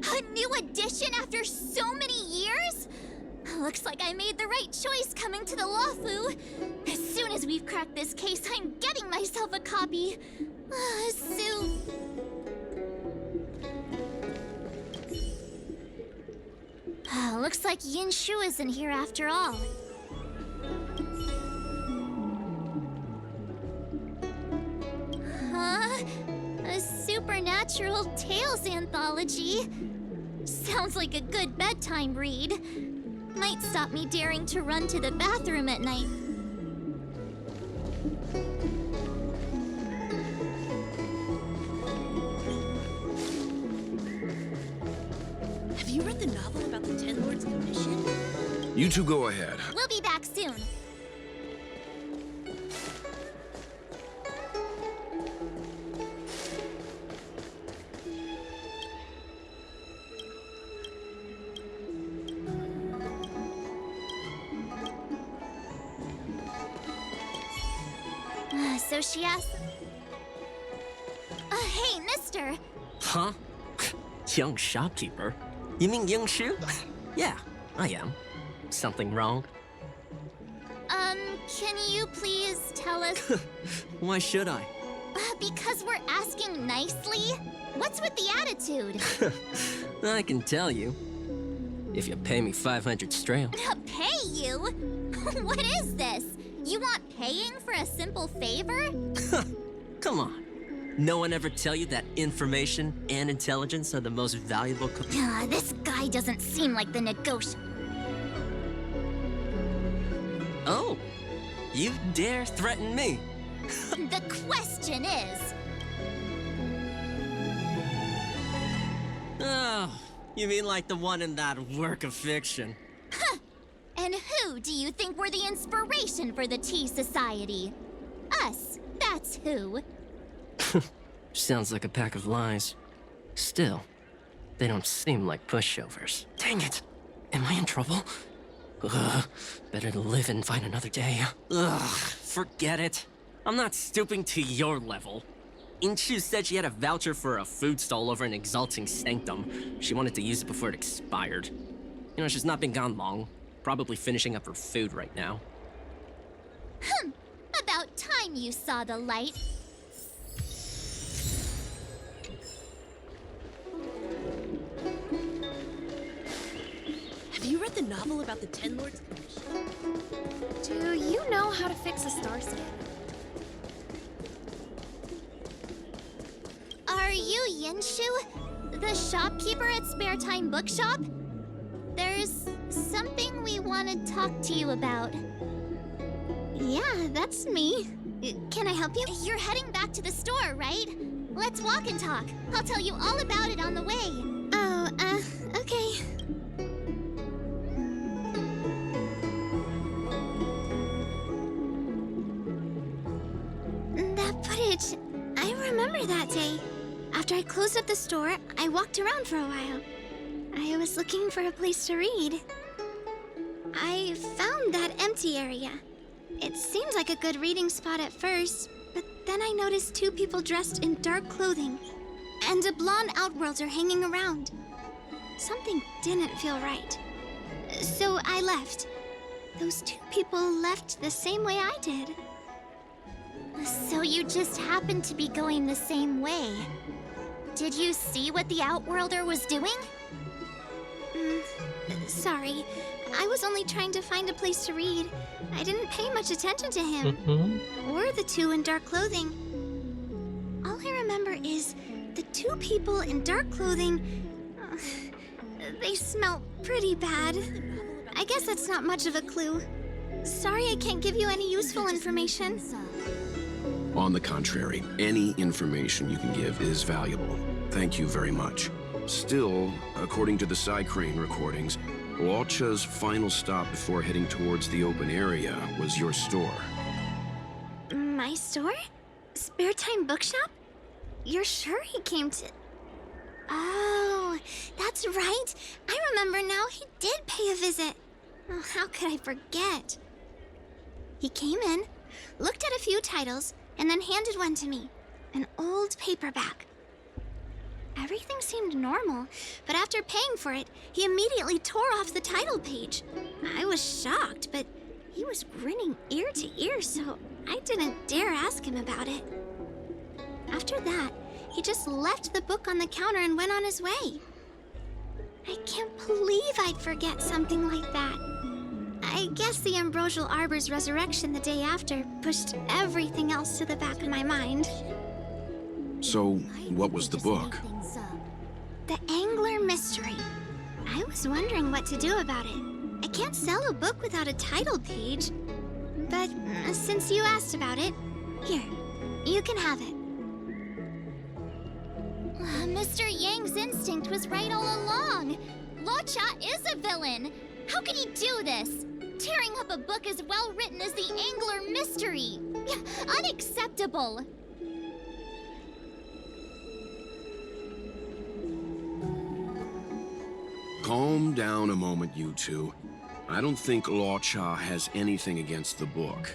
A new edition after so many years? Looks like I made the right choice coming to the Lawfu. As soon as we've cracked this case, I'm getting myself a copy. Soon. Looks like Yinshu isn't here after all. Huh? A supernatural tales anthology? Sounds like a good bedtime read. Might stop me daring to run to the bathroom at night. Have you read the novel about the Ten Lords Commission? You two go ahead. We'll be back soon. So she asked... hey, mister! Huh? Young shopkeeper? You mean Yangshu? Yeah, I am. Something wrong? Can you please tell us... Why should I? Because we're asking nicely? What's with the attitude? I can tell you. If you pay me 500 strail. Pay you? What is this? You want paying for a simple favor? Come on. No one ever tell you that information and intelligence are the most valuable This guy doesn't seem like the negotiator. Oh, you dare threaten me? The question is... Oh, you mean like the one in that work of fiction? Huh. And who do you think were the inspiration for the Tea Society? Us, that's who. Sounds like a pack of lies. Still, they don't seem like pushovers. Dang it! Am I in trouble? Ugh, better to live and find another day. Ugh, forget it. I'm not stooping to your level. Inshu said she had a voucher for a food stall over in Exalting Sanctum. She wanted to use it before it expired. You know, she's not been gone long. Probably finishing up her food right now. About time you saw the light. Have you read the novel about the Ten Lords Commission? Do you know how to fix a star scan? Are you Yinshu? The shopkeeper at Spare Time Bookshop? There's something we want to talk to you about. Yeah, that's me. Can I help you? You're heading back to the store, right? Let's walk and talk. I'll tell you all about it on the way. Oh, okay. That footage, I remember that day. After I closed up the store, I walked around for a while. I was looking for a place to read. I found that empty area. It seemed like a good reading spot at first, but then I noticed two people dressed in dark clothing, and a blonde outworlder hanging around. Something didn't feel right. So I left. Those two people left the same way I did. So you just happened to be going the same way. Did you see what the outworlder was doing? Sorry. I was only trying to find a place to read. I didn't pay much attention to him. Or the two in dark clothing. All I remember is the two people in dark clothing... they smell pretty bad. I guess that's not much of a clue. Sorry I can't give you any useful information. On the contrary, any information you can give is valuable. Thank you very much. Still, according to the Crane recordings, Loucha's final stop before heading towards the open area was your store. My store? Spare time bookshop? You're sure he came to... Oh, that's right. I remember now, he did pay a visit. Oh, how could I forget? He came in, looked at a few titles, and then handed one to me. An old paperback. Everything seemed normal, but after paying for it, he immediately tore off the title page. I was shocked, but he was grinning ear to ear, so I didn't dare ask him about it. After that, he just left the book on the counter and went on his way. I can't believe I'd forget something like that. I guess the Ambrosial Arbor's resurrection the day after pushed everything else to the back of my mind. So, what was the book? The Angler Mystery. I was wondering what to do about it. I can't sell a book without a title page. But since you asked about it, here, you can have it. Mr. Yang's instinct was right all along. Loucha is a villain. How could he do this? Tearing up a book as well written as the Angler Mystery. Unacceptable. Calm down a moment, you two. I don't think Loucha has anything against the book.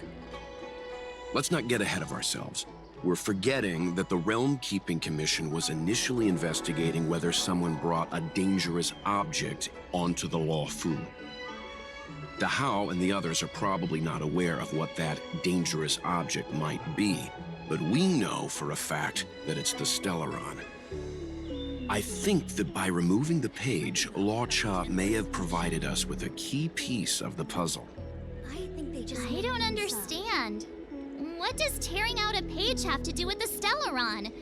Let's not get ahead of ourselves. We're forgetting that the Realm Keeping Commission was initially investigating whether someone brought a dangerous object onto the Luofu. Dahao and the others are probably not aware of what that dangerous object might be, but we know for a fact that it's the Stellaron. I think that by removing the page, Loucha may have provided us with a key piece of the puzzle. I don't understand. What does tearing out a page have to do with the Stellaron?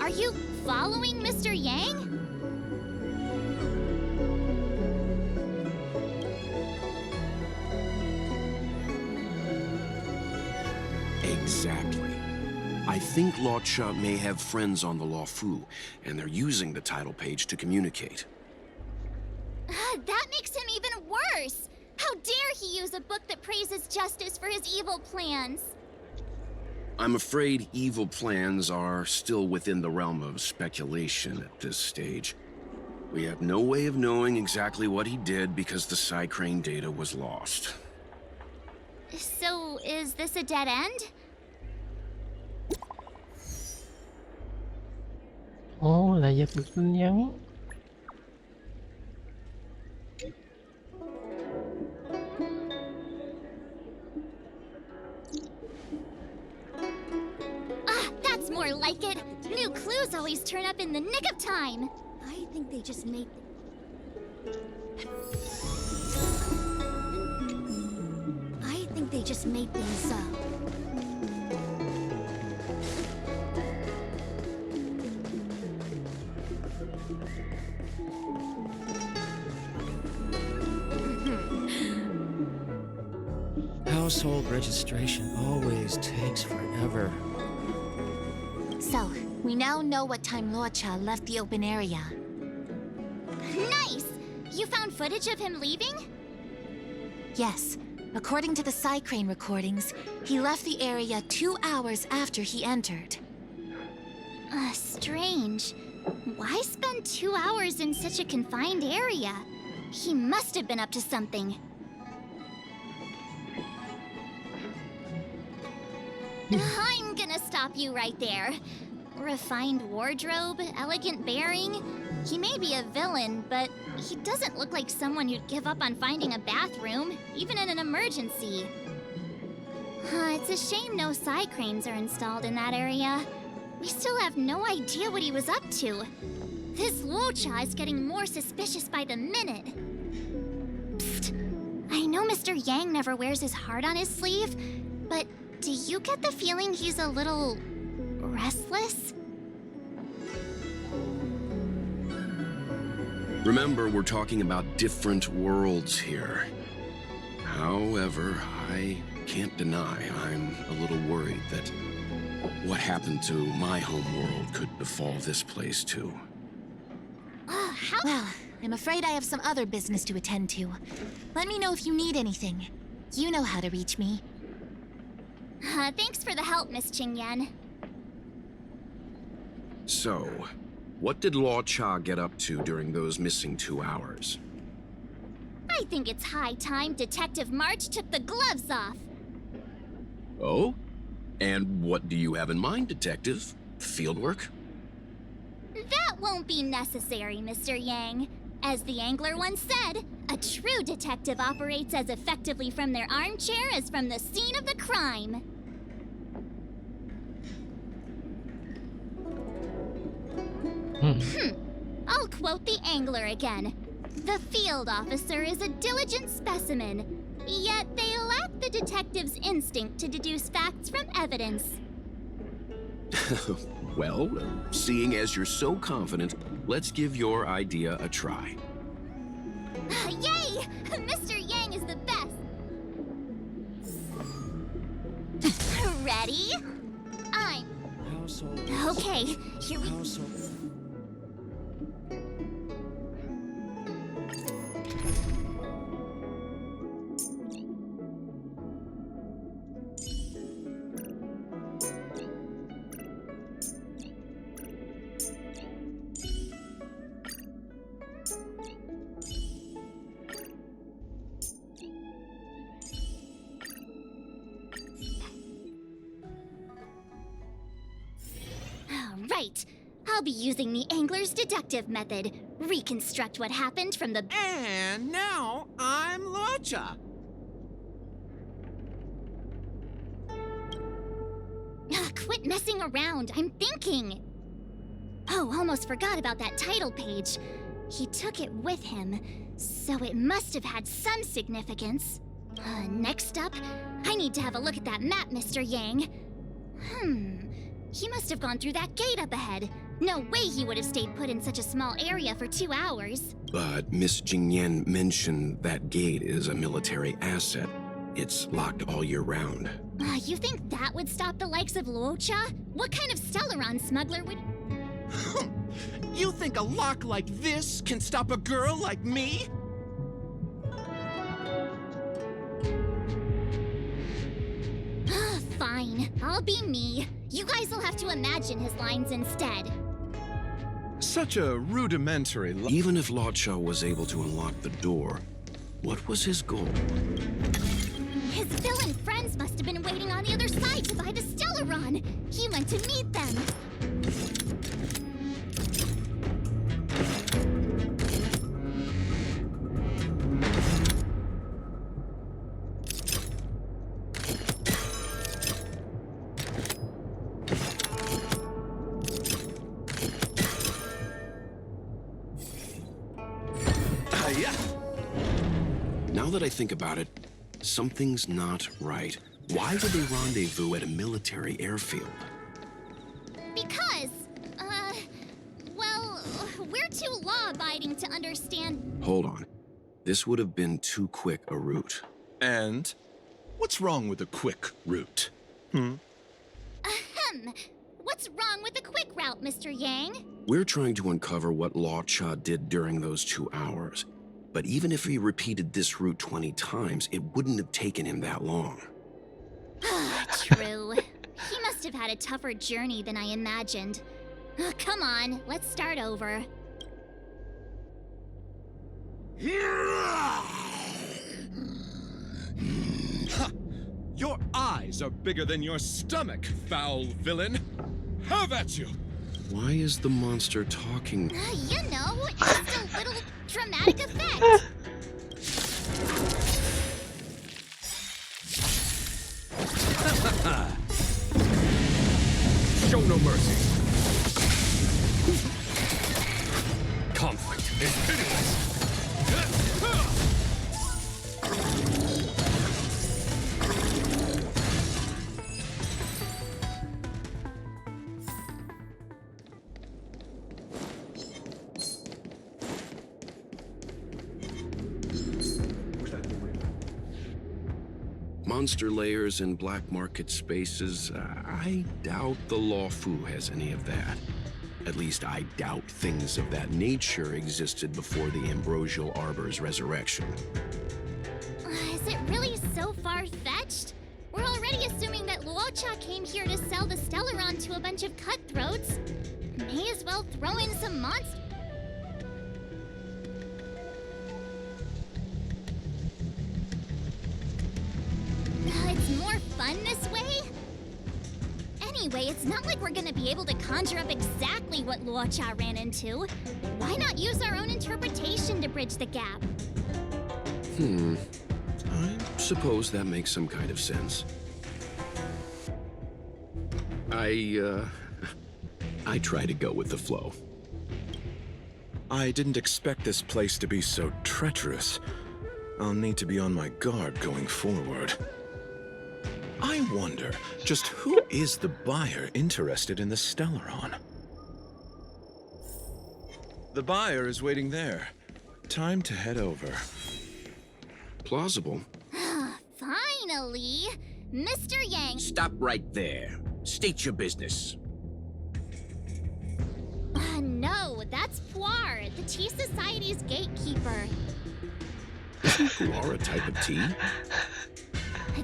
Are you following Mr. Yang? Exactly. I think Loucha may have friends on the Luofu, and they're using the title page to communicate. That makes him even worse! How dare he use a book that praises justice for his evil plans? I'm afraid evil plans are still within the realm of speculation at this stage. We have no way of knowing exactly what he did because the Crane data was lost. So, is this a dead end? Ồ, là giật được tin nhắn. That's more like it. New clues always turn up in the nick of time. I think they just made... things up. Household registration always takes forever. So, we now know what time Loucha left the open area. Nice! You found footage of him leaving? Yes. According to the Crane recordings, he left the area 2 hours after he entered. Strange. Why spend 2 hours in such a confined area? He must have been up to something. I'm gonna stop you right there. Refined wardrobe, elegant bearing. He may be a villain, but he doesn't look like someone who'd give up on finding a bathroom, even in an emergency. It's a shame no Cranes are installed in that area. We still have no idea what he was up to. This Loucha is getting more suspicious by the minute. Psst. know Mr. Yang never wears his heart on his sleeve, but do you get the feeling he's a little restless? Remember, we're talking about different worlds here. However, I can't deny I'm a little worried that what happened to my home world could befall this place too. Well, I'm afraid I have some other business to attend to. Let me know if you need anything. You know how to reach me. Thanks for the help, Miss Qingyan. So, what did Loucha get up to during those missing 2 hours? I think it's high time Detective March took the gloves off. Oh? And what do you have in mind, Detective? Fieldwork? That won't be necessary, Mr. Yang. As the angler once said, a true detective operates as effectively from their armchair as from the scene of the crime. I'll quote the angler again. The field officer is a diligent specimen, yet they lack the detective's instinct to deduce facts from evidence. Well, seeing as you're so confident, let's give your idea a try. Yay! Mr. Yang is the best! Ready? Okay, here we... Right. I'll be using the angler's deductive method. Reconstruct what happened from the... And now, I'm Loucha. Quit messing around. I'm thinking. Oh, almost forgot about that title page. He took it with him, so it must have had some significance. Next up, I need to have a look at that map, Mr. Yang. He must have gone through that gate up ahead. No way he would have stayed put in such a small area for 2 hours. But Miss Qingyan mentioned that gate is a military asset. It's locked all year round. You think that would stop the likes of Loucha? What kind of Stellaron smuggler would... You think a lock like this can stop a girl like me? Fine, I'll be me. You guys will have to imagine his lines instead. Such a rudimentary... Even if Loucha was able to unlock the door, what was his goal? His villain friends must have been waiting on the other side to buy the Stellaron. He went to meet them. Now that I think about it, something's not right. Why would they rendezvous at a military airfield? Because, well, we're too law-abiding to understand. Hold on. This would have been too quick a route. And? What's wrong with a quick route? What's wrong with the quick route, Mr. Yang? We're trying to uncover what Loucha did during those 2 hours. But even if he repeated this route 20 times, it wouldn't have taken him that long. True. He must have had a tougher journey than I imagined. Come on, let's start over. Your eyes are bigger than your stomach, foul villain. Have at you! Why is the monster talking? You know, just a little dramatic effect. Show no mercy. Conflict is pitiless. Monster layers and black market spaces, I doubt the Luofu has any of that. At least I doubt things of that nature existed before the Ambrosial Arbor's resurrection. Is it really so far-fetched? We're already assuming that Loucha came here to sell the Stellaron to a bunch of cutthroats. May as well throw in some monsters. It's more fun this way? Anyway, it's not like we're gonna be able to conjure up exactly what Loucha ran into. Why not use our own interpretation to bridge the gap? I suppose that makes some kind of sense. I try to go with the flow. I didn't expect this place to be so treacherous. I'll need to be on my guard going forward. I wonder, just who is the buyer interested in the Stellaron? The buyer is waiting there. Time to head over. Plausible. Finally! Mr. Yang! Stop right there. State your business. No, that's Puar, the Tea Society's gatekeeper. Puar a type of tea?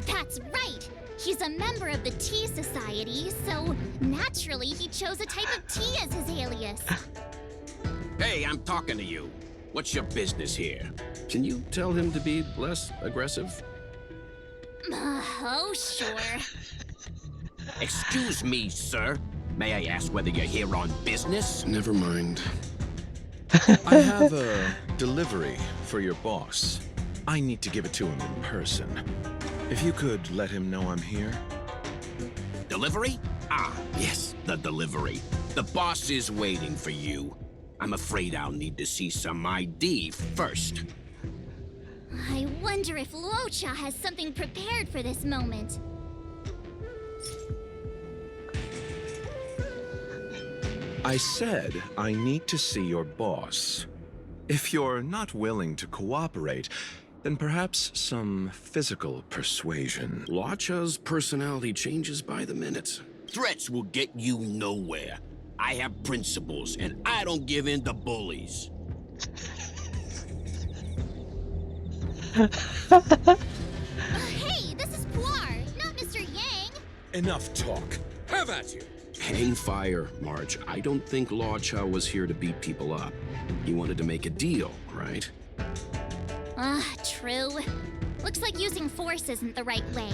That's right! He's a member of the Tea Society, so naturally he chose a type of tea as his alias. Hey, I'm talking to you. What's your business here? Can you tell him to be less aggressive? Oh, sure. Excuse me, sir. May I ask whether you're here on business? Never mind. I have a delivery for your boss. I need to give it to him in person. If you could let him know I'm here. Delivery? Ah, yes, the delivery. The boss is waiting for you. I'm afraid I'll need to see some ID first. I wonder if Loucha has something prepared for this moment. I said I need to see your boss. If you're not willing to cooperate, then perhaps some physical persuasion. Loucha's personality changes by the minute. Threats will get you nowhere. I have principles, and I don't give in to bullies. Hey, this is Puar, not Mr. Yang. Enough talk. Have at you. Hang fire, Marge. I don't think Loucha was here to beat people up. He wanted to make a deal, right? True. Looks like using force isn't the right way.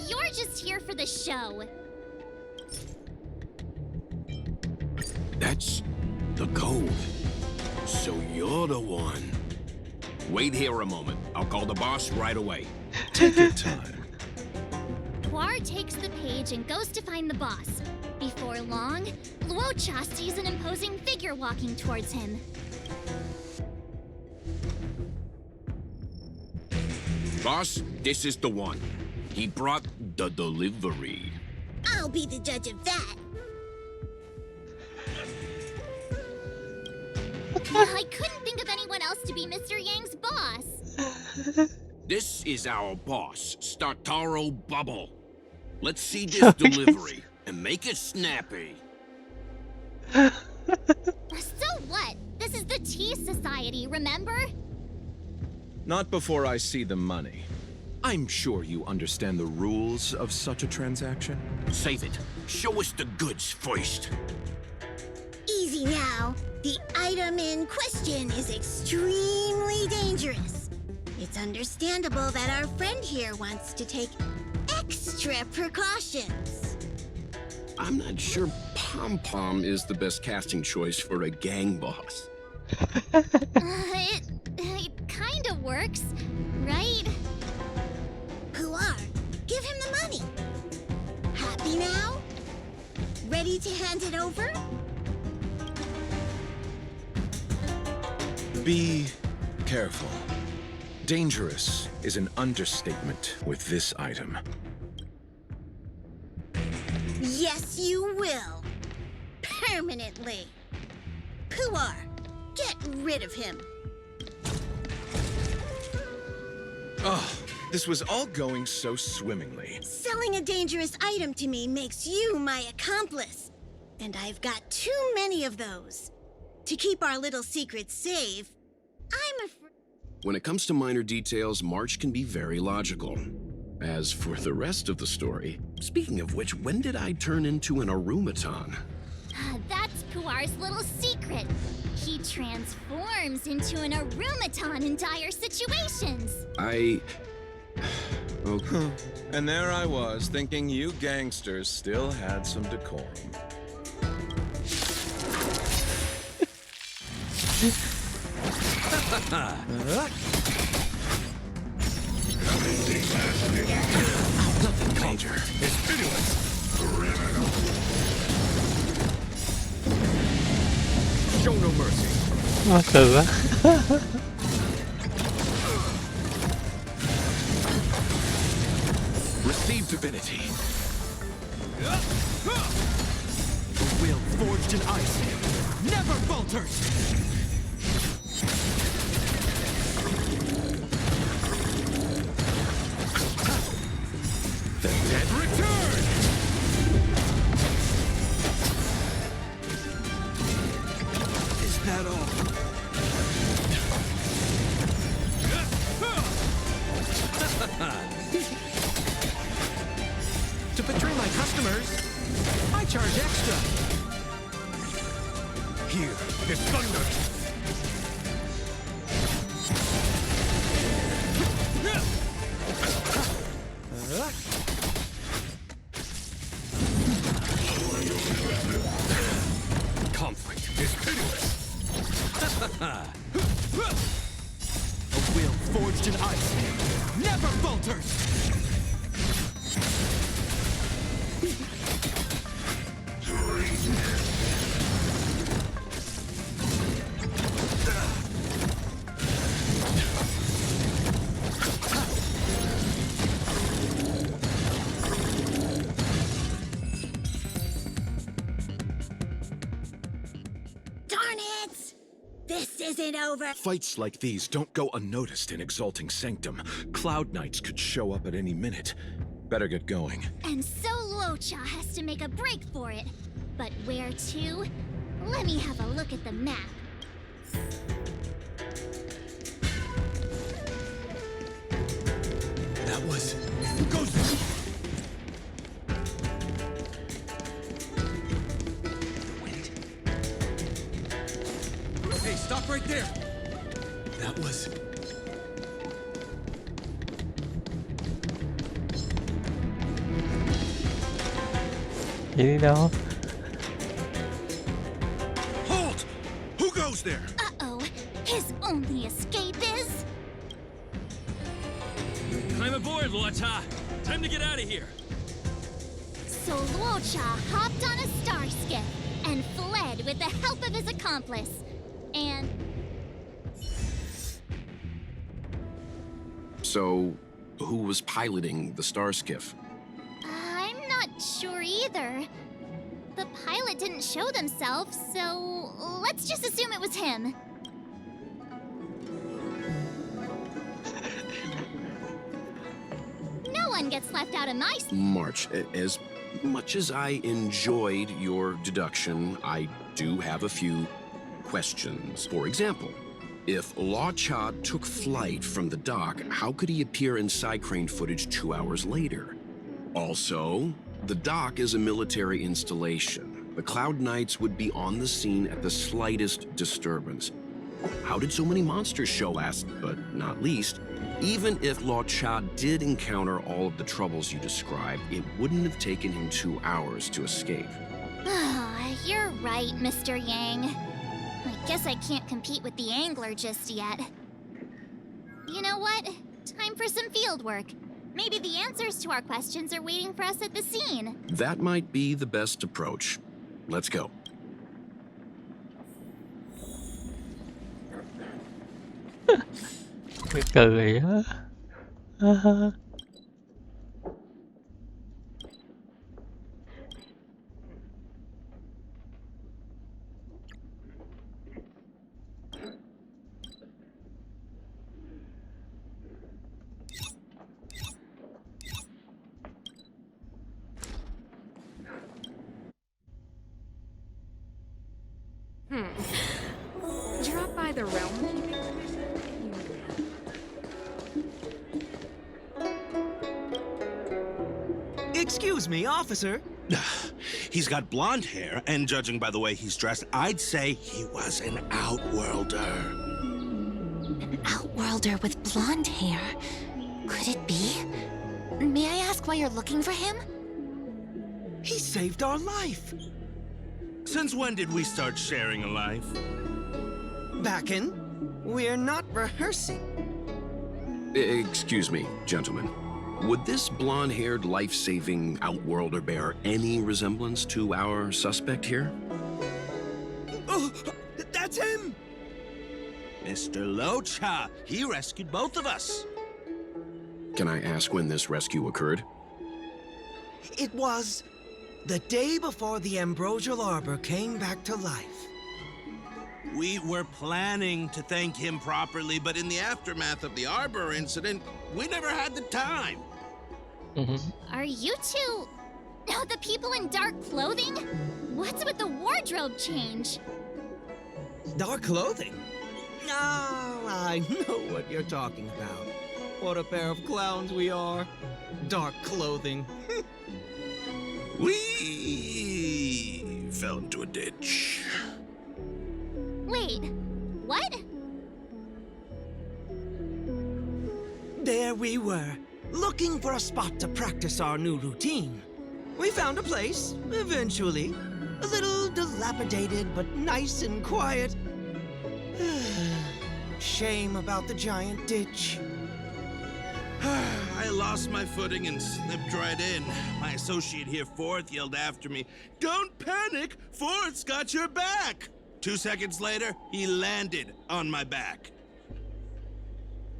You're just here for the show. That's the code. So you're the one. Wait here a moment. I'll call the boss right away. Take your time. Puar takes the page and goes to find the boss. Before long, Loucha sees an imposing figure walking towards him. Boss, this is the one. He brought the delivery. I'll be the judge of that. I couldn't think of anyone else to be Mr. Yang's boss. This is our boss, Startaro Bubble. Let's see this delivery and make it snappy. So what? This is the Tea Society, remember? Not before I see the money. I'm sure you understand the rules of such a transaction. Save it. Show us the goods first. Easy now. The item in question is extremely dangerous. It's understandable that our friend here wants to take extra precautions. I'm not sure Pom Pom is the best casting choice for a gang boss. It kinda works, right? Puar, give him the money. Happy now? Ready to hand it over? Be careful. Dangerous is an understatement with this item. Yes, you will. Permanently. Puar, get rid of him. Oh, this was all going so swimmingly. Selling a dangerous item to me makes you my accomplice. And I've got too many of those. To keep our little secret safe, I'm afraid... When it comes to minor details, March can be very logical. As for the rest of the story, speaking of which, when did I turn into an Arumaton? That's Puar's little secret. He transforms into an Arumaton in dire situations. Okay. And there I was, thinking you gangsters still had some decorum. Culture is pitiless. Criminal. Show no mercy. Mắc cười quá. Receive divinity. The will forged in ice never falters. The dead return! Is that all? To betray my customers, I charge extra. Here is thunder. Conflict is pitiless. A will forged in ice never falters. Darn it! This isn't over. Fights like these don't go unnoticed in Exalting Sanctum. Cloud Knights could show up at any minute. Better get going. And so Loucha has to make a break for it. But where to? Let me have a look at the map. That was... Who goes there? Hey, stop right there! That was... Chị đi đâu? Halt! Who goes there? Uh-oh. His only escape is... Climb aboard, Loucha. Time to get out of here. So Loucha hopped on a star skiff and fled with the help of his accomplice. And... So, who was piloting the star skiff? I'm not sure either. The pilot didn't show themselves, so let's just assume it was him. No one gets left out of my... March, as much as I enjoyed your deduction, I do have a few questions. For example, if Loucha took flight from the dock, how could he appear in side-crane footage 2 hours later? Also, the dock is a military installation. The Cloud Knights would be on the scene at the slightest disturbance. How did so many monsters show last but not least? Even if Loucha did encounter all of the troubles you described, it wouldn't have taken him 2 hours to escape. You're right, Mr. Yang. I guess I can't compete with the angler just yet. You know what? Time for some field work. Maybe the answers to our questions are waiting for us at the scene. That might be the best approach. Let's go. Cái cười á. the realm. Excuse me, officer. He's got blonde hair, and judging by the way he's dressed, I'd say he was an outworlder. An outworlder with blonde hair? Could it be? May I ask why you're looking for him? He saved our life. Since when did we start sharing a life? Backin, we're not rehearsing. Excuse me, gentlemen. Would this blonde-haired, life-saving outworlder bear any resemblance to our suspect here? Oh, that's him! Mr. Loucha, he rescued both of us. Can I ask when this rescue occurred? It was the day before the Ambrosial Arbor came back to life. We were planning to thank him properly, but in the aftermath of the Arbor incident, we never had the time. Are you two... the people in dark clothing? What's with the wardrobe change? Dark clothing? Oh, I know what you're talking about. What a pair of clowns we are. Dark clothing. We fell into a ditch. Wait, what? There we were, looking for a spot to practice our new routine. We found a place, eventually. A little dilapidated, but nice and quiet. Shame about the giant ditch. I lost my footing and slipped right in. My associate here, Fourth, yelled after me, "Don't panic! Fourth's got your back!" 2 seconds later, he landed on my back.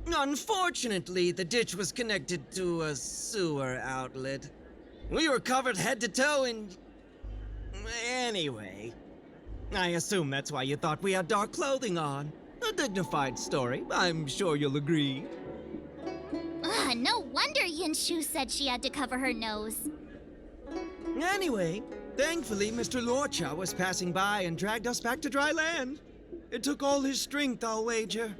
Unfortunately, the ditch was connected to a sewer outlet. We were covered head to toe in... Anyway, I assume that's why you thought we had dark clothing on. A dignified story, I'm sure you'll agree. No wonder Yinshu said she had to cover her nose. Anyway, thankfully, Mr. Loucha was passing by and dragged us back to dry land. It took all his strength, I'll wager.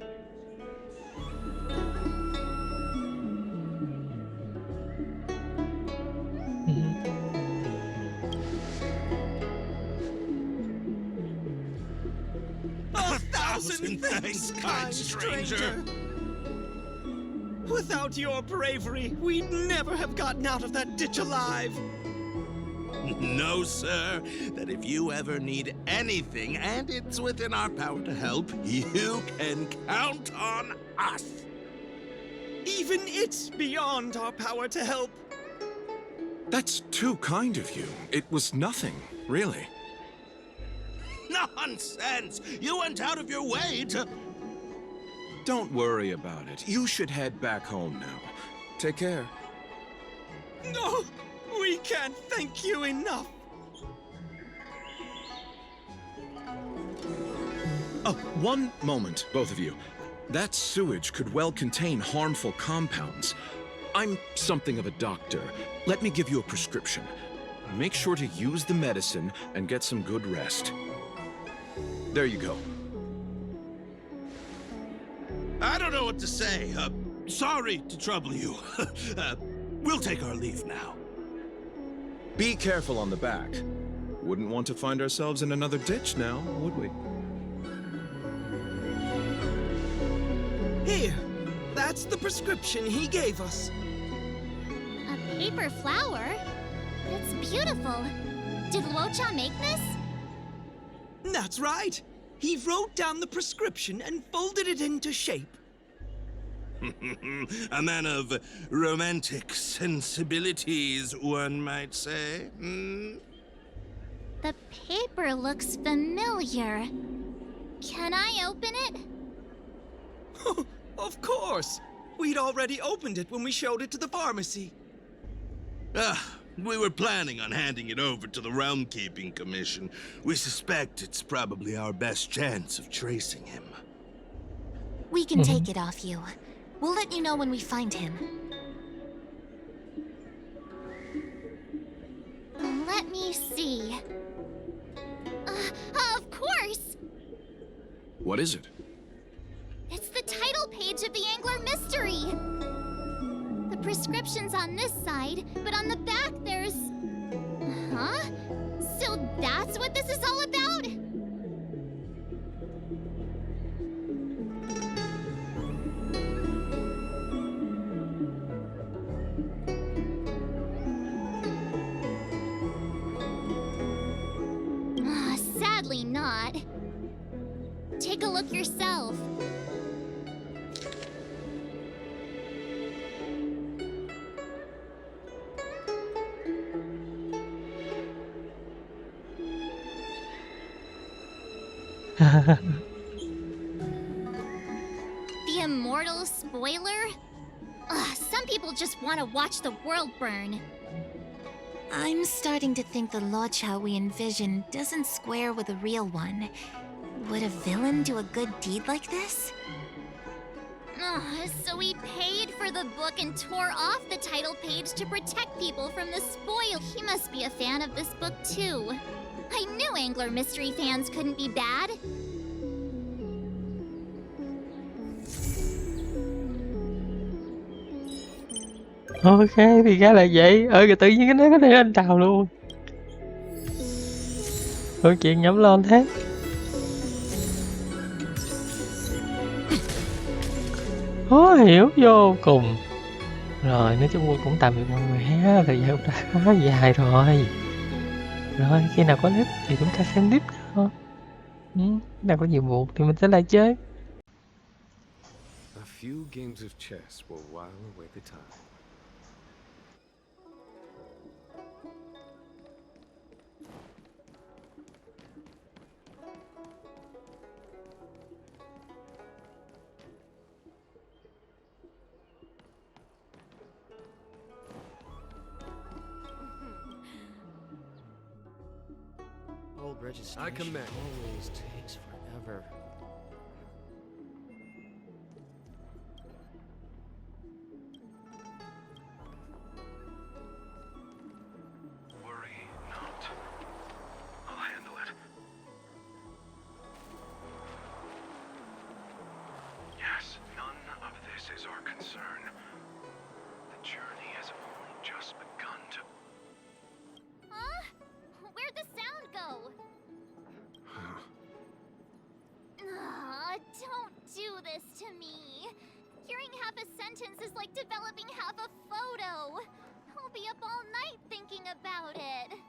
A thousand thanks, kind stranger. Without your bravery, we'd never have gotten out of that ditch alive. No, sir. That if you ever need anything, and it's within our power to help, you can count on us. Even it's beyond our power to help. That's too kind of you. It was nothing, really. Nonsense! You went out of your way to... Don't worry about it. You should head back home now. Take care. No! We can't thank you enough! Oh, one moment, both of you. That sewage could well contain harmful compounds. I'm something of a doctor. Let me give you a prescription. Make sure to use the medicine and get some good rest. There you go. I don't know what to say. Sorry to trouble you. We'll take our leave now. Be careful on the back. Wouldn't want to find ourselves in another ditch now, would we? Here, that's the prescription he gave us. A paper flower? It's beautiful. Did Loucha make this? That's right. He wrote down the prescription and folded it into shape. A man of romantic sensibilities, one might say. The paper looks familiar. Can I open it? Of course! We'd already opened it when we showed it to the pharmacy. We were planning on handing it over to the Realm Keeping Commission. We suspect it's probably our best chance of tracing him. We can take it off you. We'll let you know when we find him. Let me see. Of course! What is it? prescriptions on this side, but on the back there's... Huh? So that's what this is all about? Sadly not. Take a look yourself. The immortal spoiler? Ugh, some people just want to watch the world burn. I'm starting to think the Loucha we envision doesn't square with a real one. Would a villain do a good deed like this? Ugh, so he paid for the book and tore off the title page to protect people from the spoil. He must be a fan of this book too. I knew Angler Mystery fans couldn't be bad. Ok thì ra là vậy. Rồi tự nhiên nó có thể anh chào luôn. Câu chuyện nhắm lên thế. Khó hiểu vô cùng. Rồi nói chung cũng tạm biệt mọi người ha. Thời gian cũng đã khá dài rồi. Rồi khi nào có clip thì chúng ta xem clip nữa. Khi nào có nhiệm vụ thì mình sẽ lại chơi. A few games of chess will while away the time. Old registration I commend. always takes forever. Worry not. I'll handle it. Yes, none of this is our concern. The journey has only just begun to... Huh? Where'd the sound go? Don't do this to me. Hearing half a sentence is like developing half a photo. I'll be up all night thinking about it.